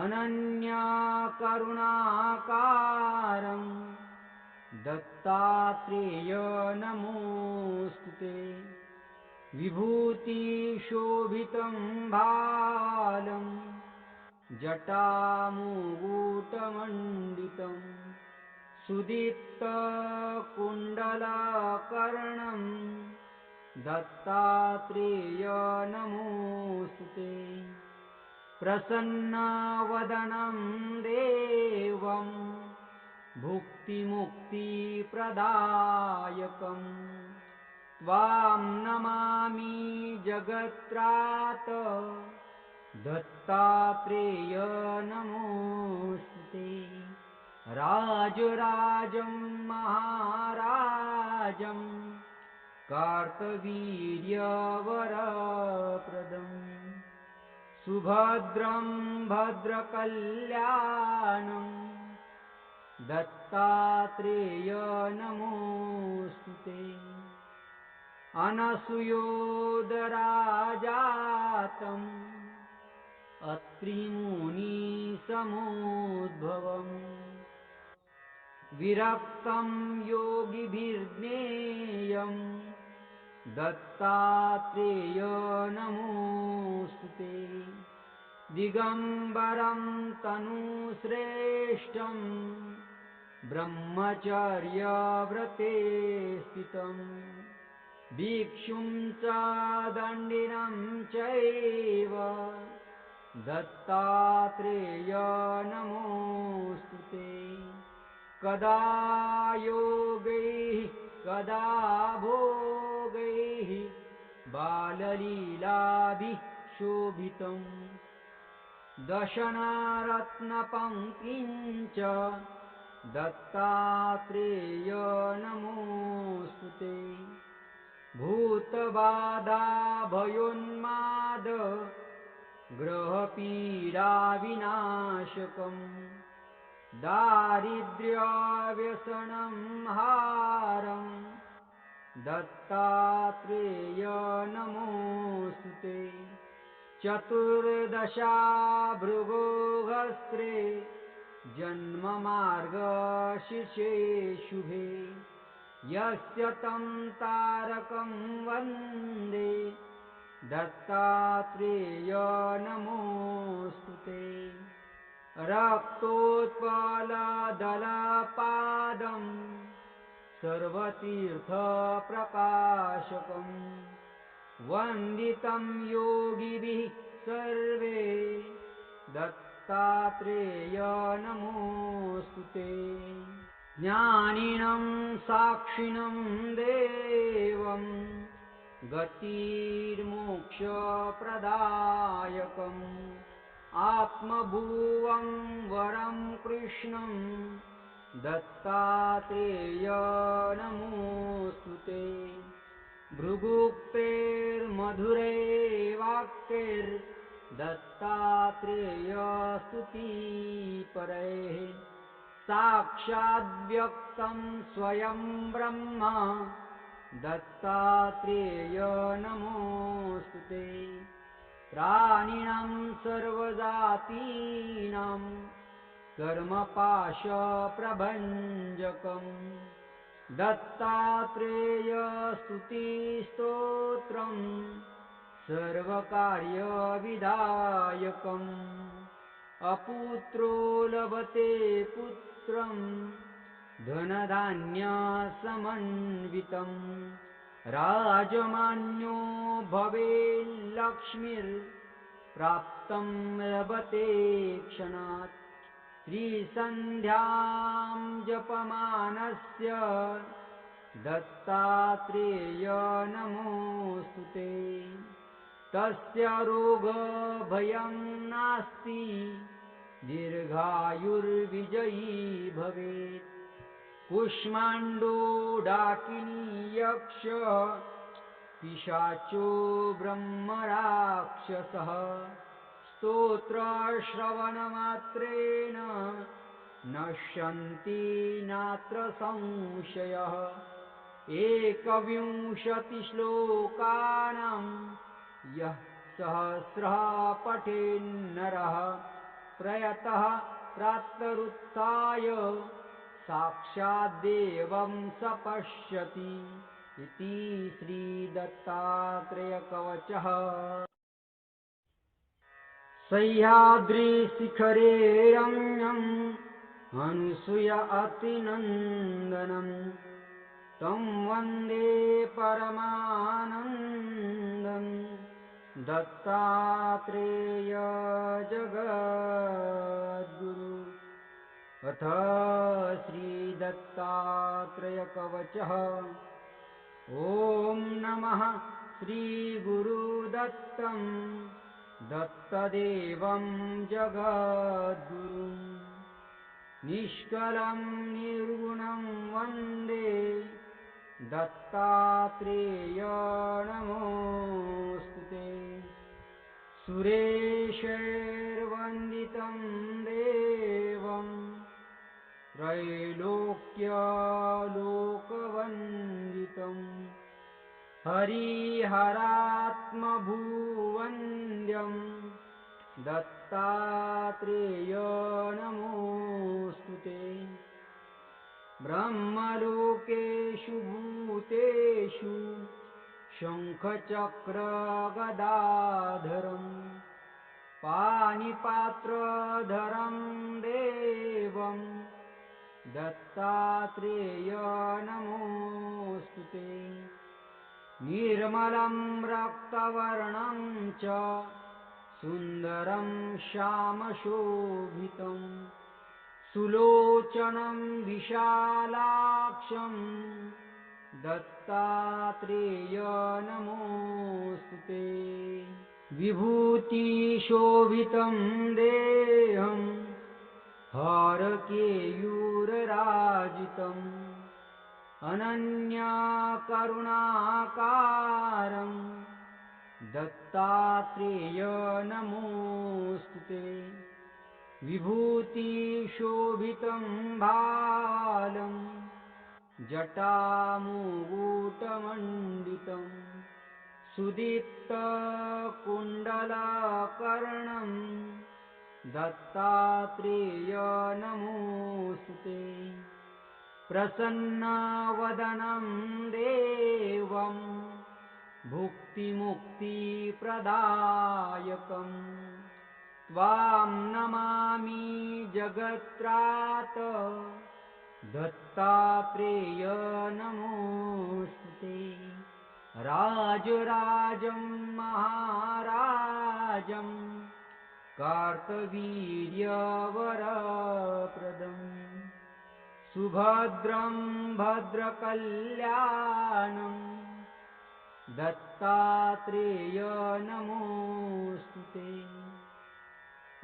अनन्यकरुणाकारं दत्तात्रेय नमोऽस्तुते। विभूतिशोभितं भालं जटामुकुटमण्डितं सुदीप्तकुण्डलकर्णं दत्तात्रेय नमोऽस्तुते। प्रसन्नवदनं देवं भुक्तिमुक्तिप्रदायकं त्वां नमामि जगत्रात दत्तात्रेय नमोऽस्तुते। राजराजं महाराजं कार्तवीर्यवरप्रदं सुभद्रं भद्रकल्याणं दत्तात्रेय नमोऽस्तुते। अनसूयोदराजातम् अत्रिमुनिसमोद्भवम् विरक्तं योगिभिर्ज्ञेयं दत्तात्रेय नमोऽस्तुते। दिगम्बरं तनुश्रेष्ठं ब्रह्मचर्यव्रते स्थितं भिक्षुं च दण्डिनं चैव दत्तात्रेय नमोऽस्तुते। कदा योगैः कदा भोगैः बाललीलाभिः शोभितं दशनरत्नपङ्क्तिं च दत्तात्रेय नमोऽस्तुते। भूतबाधाभयोन्माद ग्रहपीडाविनाशकं दारिद्र्यव्यसनं हारं दत्तात्रेय नमोऽस्तुते। चतुर्दशाभृगोहस्रे जन्ममार्गशीर्षे शुभे यस्य तं तारकं वन्दे दत्तात्रेय नमोऽस्तुते। रक्तोत्पलदलपादं सर्वतीर्थप्रकाशकं वन्दितं योगिभिः सर्वे दत्तात्रेय नमोऽस्तुते। ज्ञानिनं साक्षिणं देवं गतिर्मोक्षप्रदायकम् आत्मभुवं वरं कृष्णं दत्तात्रेय नमोऽस्तु ते। भृगुक्तेर्मधुरे वाक्यैर्दत्तात्रेय स्तुतिपरैः साक्षाद्व्यक्तं स्वयं ब्रह्म दत्तात्रेय नमोऽस्तु ते। प्राणिनां सर्वजातीनां कर्मपाशप्रभञ्जकम् दत्तात्रेय स्तुतिस्तोत्रम् सर्वकार्यविधायकम् अपुत्रो लभते पुत्रं धनधान्यसमन्वितं राजमान्यो भवेल्लक्ष्मीर्प्राप्तं लभते क्षणात् त्रिसन्ध्यां जपमानस्य दत्तात्रेय नमोऽस्तु ते। तस्य रोगभयं नास्ति दीर्घायुर्विजयी भवेत् कुष्माण्डो डाकिनी यक्ष पिशाचो ब्रह्मराक्षसः स्तोत्रश्रवणमात्रेण नश्यन्ति नात्र संशयः एकविंशतिश्लोकानां यः सहस्रः पठेन्नरः प्रयतः प्रातरुत्थाय साक्षाद्देवं स पश्यति इति श्रीदत्तात्रेयकवचः। सह्याद्रिशिखरे रम्यं अनुसूय अतिनन्दनं तं वन्दे परमानन्दं दत्तात्रेय जगद्गुरु। अथ श्रीदत्तात्रेयकवचः। ॐ नमः श्रीगुरुदत्तं दत्तदेवं जगद्गुरुं निष्कलं निर्गुणं वन्दे दत्तात्रेय नमोऽस्तु ते। सुरेशैर्वन्दितं देवं त्रैलोक्यलोकवन्दितं हरिहरात्मभुवन्द्यं दत्तात्रेय नमोऽस्तु ते। ब्रह्मलोकेषु भूतेषु शङ्खचक्रगदाधरं पाणिपात्रधरं देवं दत्तात्रेय नमोऽस्तु ते। निर्मलं रक्तवर्णं च सुन्दरं श्यामशोभितं सुलोचनं विशालाक्षं दत्तात्रेय नमोऽस्तु ते। विभूतिशोभितं देहं हारकेयूरराजितम् अनन्यकरुणाकारं दत्तात्रेय नमोऽस्तु ते। विभूतिशोभितं भालं जटामुगुटमण्डितं सुदीप्तकुण्डलकर्णं दत्तात्रेय नमोऽस्तु ते। प्रसन्नवदनं देवं भुक्तिमुक्तिप्रदायकं त्वां नमामि जगत्रात दत्तात्रेय नमोऽस्तु ते। राजराजं महाराजं कार्तवीर्यवरप्रदं सुभद्रं भद्रकल्याणं दत्तात्रेय दत्तात्रेय नमोऽस्तु ते।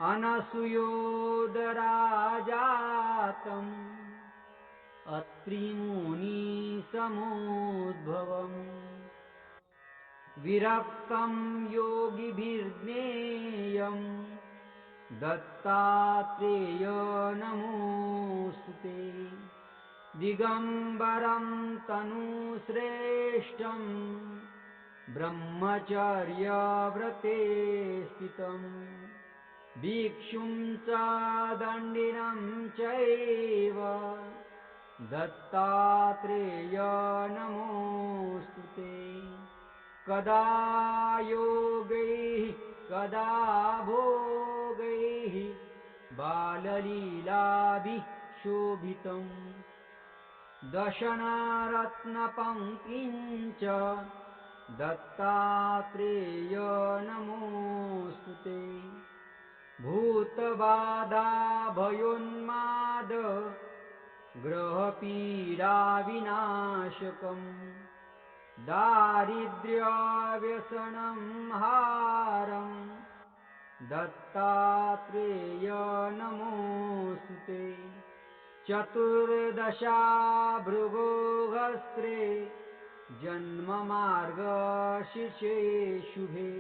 अनसूयोदराजातम् अत्रिमुनिसमोद्भवम् विरक्तं योगिभिर्ज्ञेयम् दत्तात्रेय नमोऽस्तु ते। दिगम्बरं तनुश्रेष्ठं ब्रह्मचर्यव्रते स्थितं भिक्षुं च दण्डिनं चैव दत्तात्रेय नमोऽस्तु ते। कदा योगैः कदा भोगैः बाललीलाभिः शोभितं दशनरत्नपङ्क्तिं च दत्तात्रेय नमोऽस्तु ते। भूतबाधाभयोन्माद ग्रहपीडाविनाशकम् दारिद्र्यव्यसनं हारं दत्तात्रेय नमोऽस्तु ते। चतुर्दशा भृगोहस्रे जन्ममार्गशीर्षे शुभे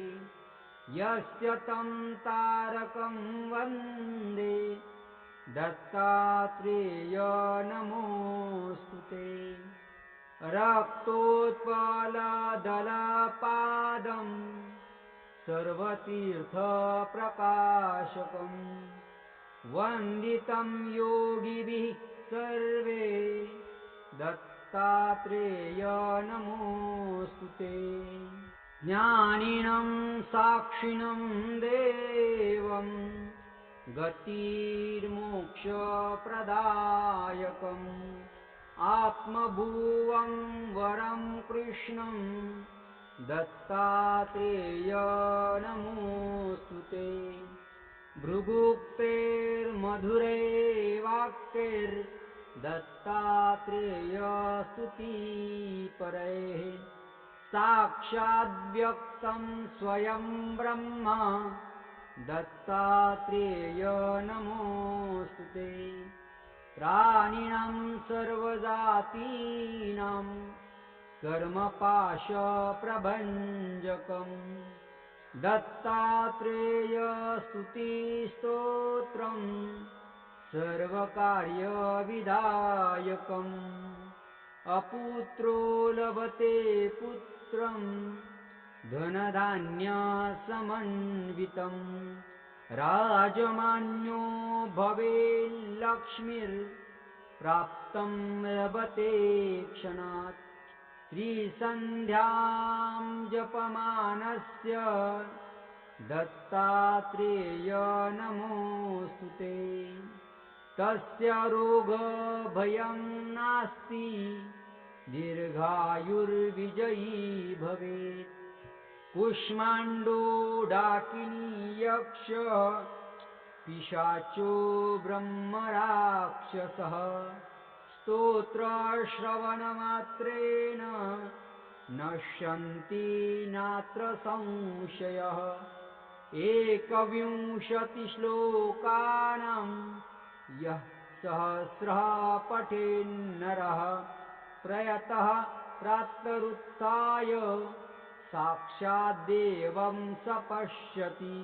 यस्य तं तारकं वन्दे दत्तात्रेय नमोऽस्तु ते। रक्तोत्पलदलपादं सर्वतीर्थप्रकाशकं वन्दितं योगिभिः सर्वे दत्तात्रेय नमोऽस्तु ते। ज्ञानिनं साक्षिणं देवं गतिर्मोक्षप्रदायकम् आत्मभुवं वरं कृष्णं दत्तात्रेय नमोऽस्तु ते। भृगुक्तेर्मधुरैर्वाक्यैर्दत्तात्रेय स्तुतिपरैः साक्षाद्व्यक्तं स्वयं ब्रह्म दत्तात्रेय नमोऽस्तु ते। प्राणिनां सर्वजातीनां कर्मपाशप्रभञ्जकं दत्तात्रेय स्तुतिस्तोत्रं सर्वकार्यविधायकम् अपुत्रो लभते पुत्रं धनधान्यसमन्वितं राजमान्यो भवेल्लक्ष्मीर्प्राप्तं लभते क्षणात् त्रिसन्ध्यां जपमानस्य दत्तात्रेय नमोऽस्तु ते। तस्य रोगभयं नास्ति दीर्घायुर्विजयी भवेत् कुष्माण्डो डाकिनी यक्ष पिशाचो ब्रह्मराक्षसः स्तोत्रश्रवणमात्रेण नश्यन्ति नात्र संशयः। एकविंशतिश्लोकानां यः सहस्रः पठेन्नरः प्रयतः प्रातरुत्थाय साक्षाद्देवं स पश्यति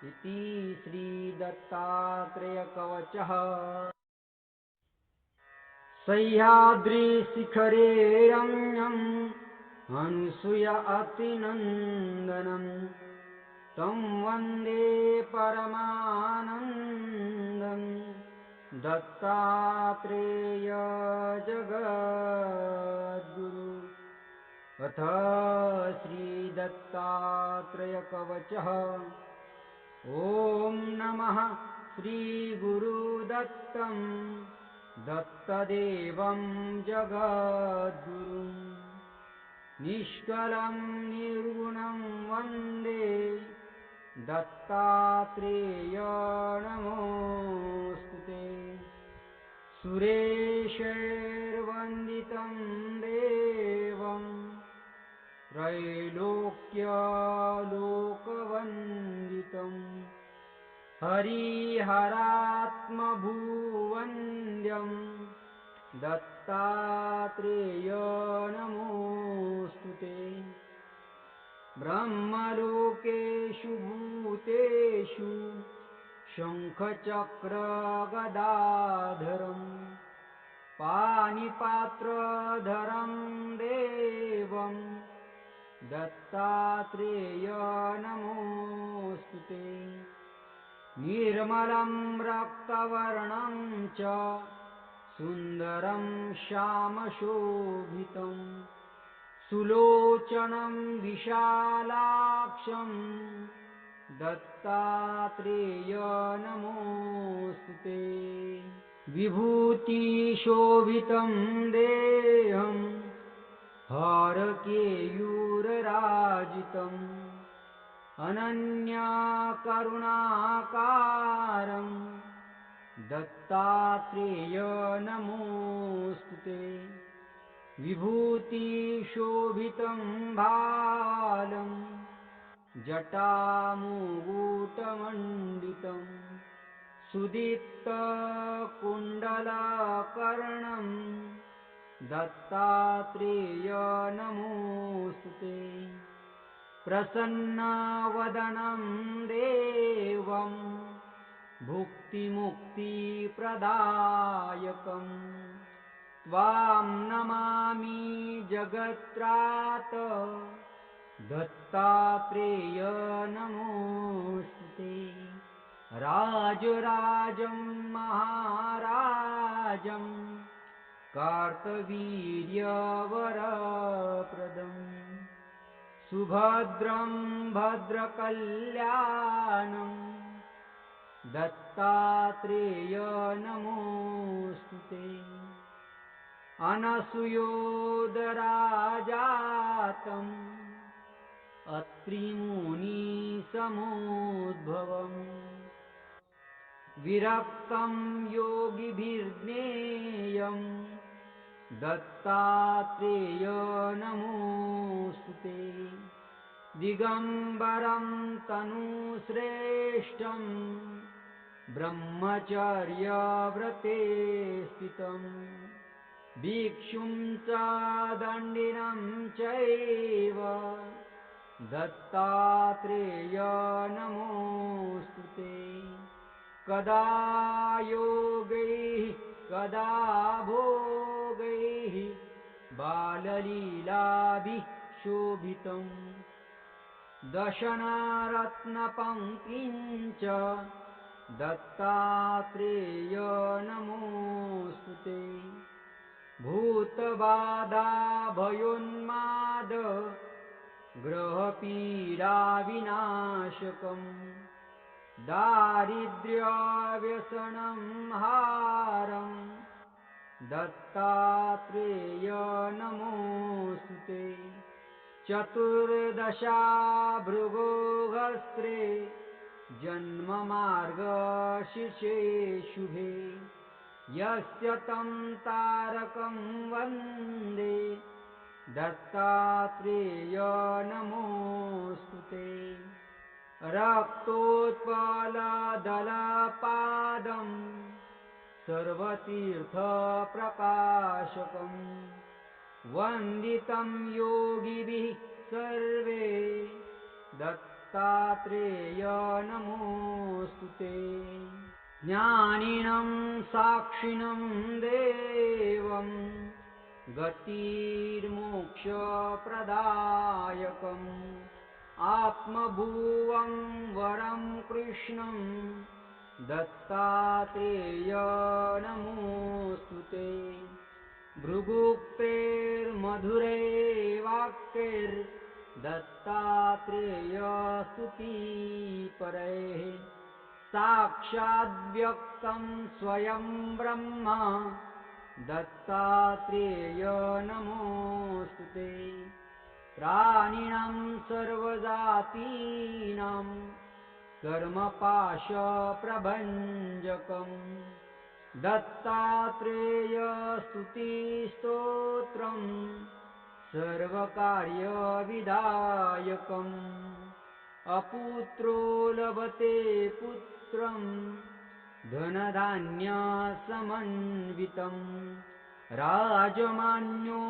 इति श्रीदत्तात्रेयकवचः। सह्याद्रिशिखरे रम्यं हनुसूय अतिनन्दनं तं वन्दे परमानन्दं दत्तात्रेय जगद्गुरु। अथ श्रीदत्तात्रेयकवचः। ॐ नमः श्रीगुरुदत्तं दत्तदेवं जगद्गुरुं निष्कलं निर्गुणं वन्दे दत्तात्रेय नमोऽस्तु ते। सुरेशैर्वन्दितं देवं त्रैलोक्यलोकवन्दितं हरिहरात्मभुवन्द्यं दत्तात्रेय नमोऽस्तु ते। ब्रह्मलोकेषु भूतेषु शङ्खचक्रगदाधरं पाणिपात्रधरं देवं दत्तात्रेय नमोऽस्तु ते। निर्मलं रक्तवर्णं च सुन्दरं श्यामशोभितं सुलोचनं विशालाक्षं दत्तात्रेय नमोऽस्तु ते। विभूतिशोभितं देहं हारकेयूरराजितम् अनन्यकरुणाकारं दत्तात्रेय नमोऽस्तु ते। विभूतिशोभितं भालं जटामुगुटमण्डितं सुदीप्तकुण्डलकर्णं दत्तात्रेय नमोऽस्तु ते। प्रसन्नवदनं देवं भुक्तिमुक्तिप्रदायकं त्वां नमामि जगत्रात दत्तात्रेय नमोऽस्तु ते। राजराजं महाराजं कार्तवीर्यवरप्रदं सुभद्रं भद्रकल्याणं दत्तात्रेय नमोऽस्तु ते। अनसूयोदराजातम् अत्रिमुनिसमोद्भवम् विरक्तं योगिभिर्ज्ञेयं दत्तात्रेय नमोऽस्तु ते। दिगम्बरं तनुश्रेष्ठं ब्रह्मचर्यव्रते स्थितं भिक्षुं च दण्डिनं चैव दत्तात्रेय नमोऽस्तु ते। कदा योगैः कदा भोगैः बाललीलाभिः शोभितं दशनरत्नपङ्क्तिं च दत्तात्रेय नमोऽस्तु ते। भूतबाधाभयोन्माद ग्रहपीडाविनाशकं दारिद्र्यव्यसनं हारं दत्तात्रेय नमोऽस्तु ते। चतुर्दशा भृगोहस्रे जन्ममार्गशीर्षे शुभे यस्य तं तारकं वन्दे दत्तात्रेय नमोऽस्तु ते। रक्तोत्पलदलपादं सर्वतीर्थप्रकाशकं वन्दितं योगिभिः सर्वे दत्तात्रेय नमोऽस्तु ते। ज्ञानिनं साक्षिणं देवं गतिर्मोक्षप्रदायकम् आत्मभुवं वरं कृष्णं दत्तात्रेय नमोऽस्तु ते। भृगुक्तेर्मधुरैर्वाक्यैर्दत्तात्रेय स्तुतिपरैः साक्षाद्व्यक्तं स्वयं ब्रह्म दत्तात्रेय नमोऽस्तु ते। प्राणिनां सर्वजातीनां कर्मपाशप्रभञ्जकं दत्तात्रेय स्तुतिस्तोत्रं सर्वकार्यविधायकम् अपुत्रो लभते पुत्रं धनधान्यसमन्वितं राजमान्यो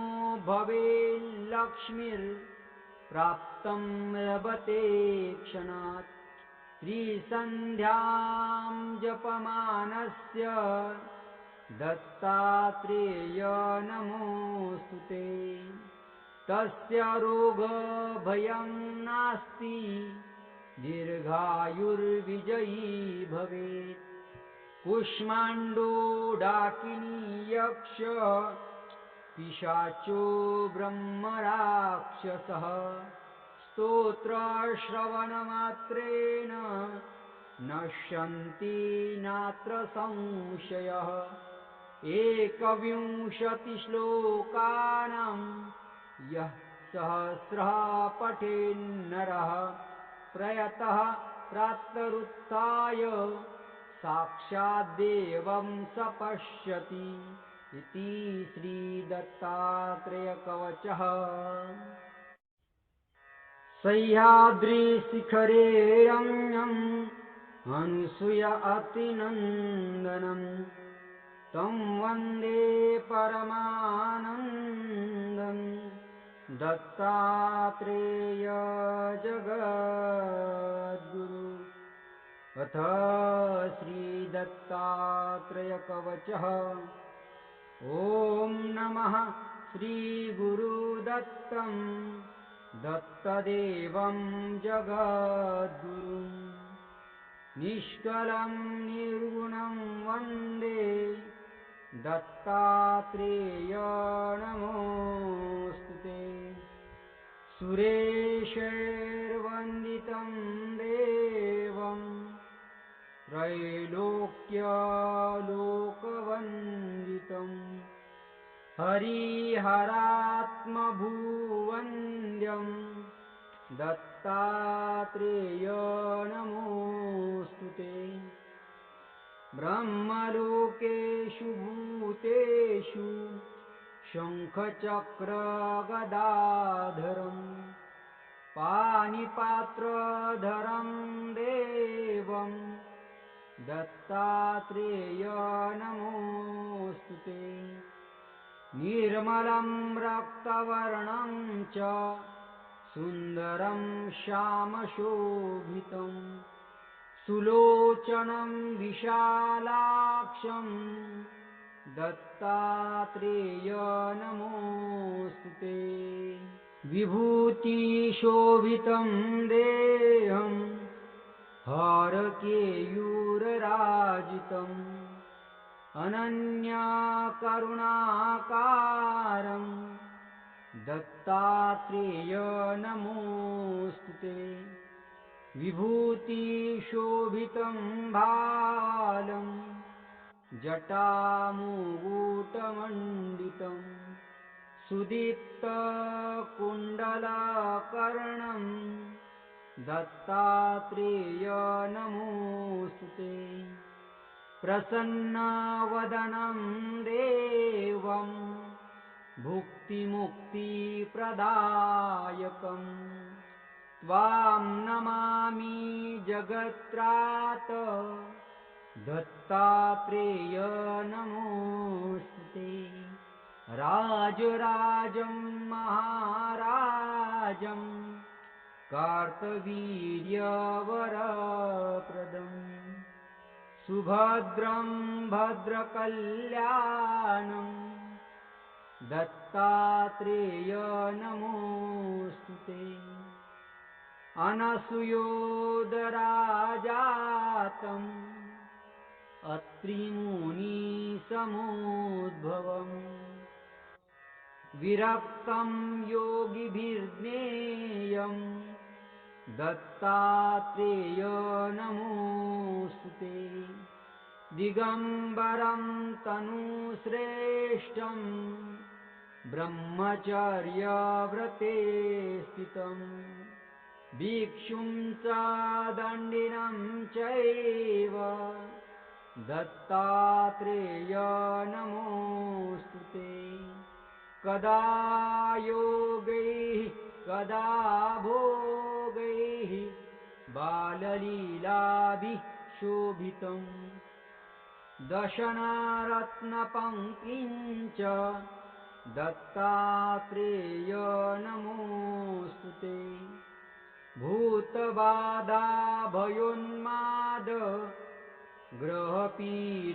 भवेल्लक्ष्मीर्प्राप्तं लभते क्षणात् त्रिसन्ध्यां जपमानस्य दत्तात्रेय नमोऽस्तु ते तस्य रोगभयं नास्ति दीर्घायुर्विजयी भवेत् कुष्माण्डो डाकिनी यक्ष पिशाचो ब्रह्मराक्षसः स्तोत्रश्रवणमात्रेण नश्यन्ति नात्र संशयः एकविंशतिश्लोकानां यः सहस्रः पठेन्नरः प्रयतः प्रातरुत्थाय साक्षाद्देवं स पश्यति इति श्रीदत्तात्रेयकवचः। सह्याद्रिशिखरे रम्यं अनुसूय अतिनन्दनं तं वन्दे परमानन्दं दत्तात्रेय जगद्गुरु। अथ श्रीदत्तात्रेयकवचः। ॐ नमः श्रीगुरुदत्तं दत्तदेवं जगद्गुरुं निष्कलं निर्गुणं वन्दे दत्तात्रेय नमोऽस्तु ते। सुरेशैर्वन्दितं देवं त्रैलोक्यलोकवन्दितं हरिहरात्मभुवन्द्यं दत्तात्रेय नमोऽस्तु ते। ब्रह्मलोकेषु भूतेषु शङ्खचक्रगदाधरं पाणिपात्रधरं देवं दत्तात्रेय नमोऽस्तु ते। निर्मलं रक्तवर्णं च सुन्दरं श्यामशोभितं सुलोचनं विशालाक्षं दत्तात्रेय नमोऽस्तु ते। विभूतिशोभितं देहं हारकेयूरराजितम् अनन्यकरुणाकारं दत्तात्रेय नमोऽस्तु ते। विभूतिशोभितं भालं जटामुकुटमण्डितं सुदीप्तकुण्डलकर्णं दत्तात्रेय नमोऽस्तु ते। प्रसन्नवदनं देवं भुक्तिमुक्तिप्रदायकं त्वां नमामि जगत्रात दत्तात्रेय नमोऽस्तु ते। राजराजं महाराजं कार्तवीर्यवरप्रदं सुभद्रं भद्रकल्याणं दत्तात्रेय नमोऽस्तु ते। अनसूयोदराजातम् अत्रिमुनिसमोद्भवम् विरक्तं योगिभिर्ज्ञेयं दत्तात्रेय नमोऽस्तु ते। दिगम्बरं तनुश्रेष्ठं ब्रह्मचर्यव्रते स्थितं भिक्षुं च दण्डिनं चैव दत्तात्रेय नमोऽस्तु ते। कदा योगैः कदा भोगैः बाललीलाभिः शोभितम् दशनारत्नपङ्क्तिं च दत्तात्रेय नमोऽस्तु ते भूतबाधाभयोन्माद ग्रहपीडाविनाशकम्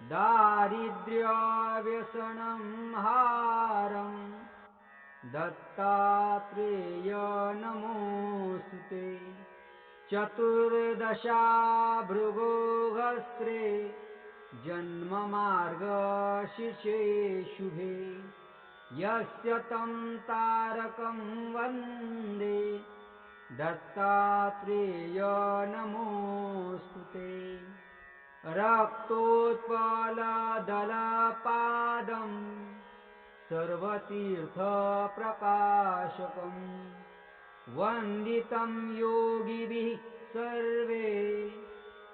दारिद्र्यव्यसनं हारम् दत्तात्रेय नमोऽस्तु ते चतुर्दशा भृगोहस्रे जन्ममार्गशीर्षे शुभे यस्य तं तारकं वन्दे दत्तात्रेय नमोऽस्तु ते रक्तोत्पलदलपादं सर्वतीर्थप्रकाशकम् वन्दितं योगिभिः सर्वे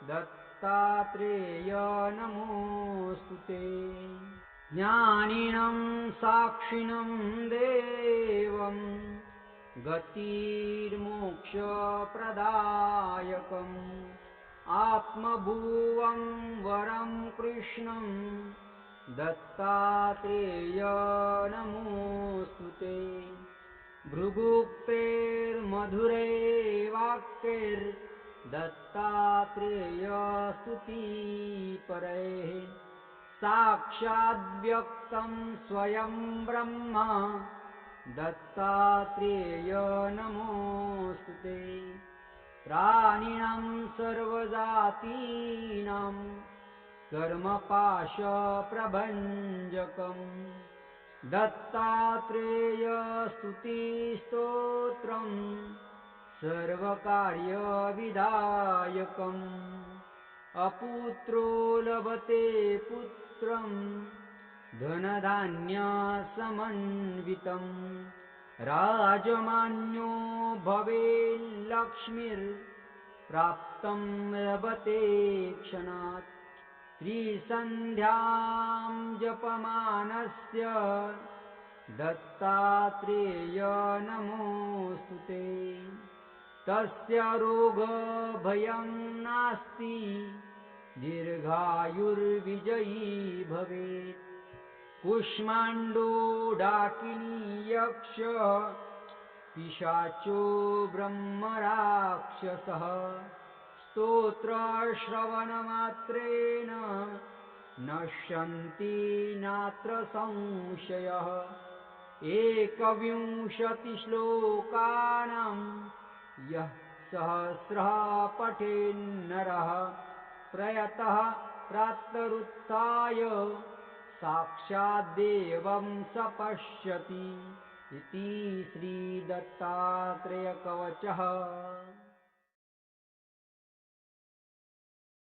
दत्तात्रेय नमोऽस्तु ते ज्ञानिनं साक्षिणं देवं गतिर्मोक्षप्रदायकम् आत्मभुवं वरं कृष्णं दत्तात्रेय नमोऽस्तु ते भृगुक्तेर्मधुरैर्वाक्यैर्दत्तात्रेय स्तुतिपरैः साक्षाद्व्यक्तं स्वयं ब्रह्म दत्तात्रेय नमोऽस्तु ते प्राणिनां सर्वजातीनां कर्मपाशप्रभञ्जकम् दत्तात्रेय स्तुतिस्तोत्रम् सर्वकार्यविधायकम् अपुत्रो लभते पुत्रं धनधान्यसमन्वितं राजमान्यो भवेल्लक्ष्मीर्प्राप्तं लभते क्षणात् त्रिसन्ध्यां जपमानस्य दत्तात्रेय नमोऽस्तु ते तस्य रोगभयं नास्ति दीर्घायुर्विजयी भवेत् कुष्माण्डो डाकिनी यक्ष पिशाचो ब्रह्मराक्षसः स्तोत्रश्रवणमात्रेण नश्यन्ति नात्र संशयः एकविंशतिश्लोकानां यः सहस्रः पठेन्नरः प्रयतः प्रातरुत्थाय साक्षाद्देवं स पश्यति इति श्रीदत्तात्रेयकवचः।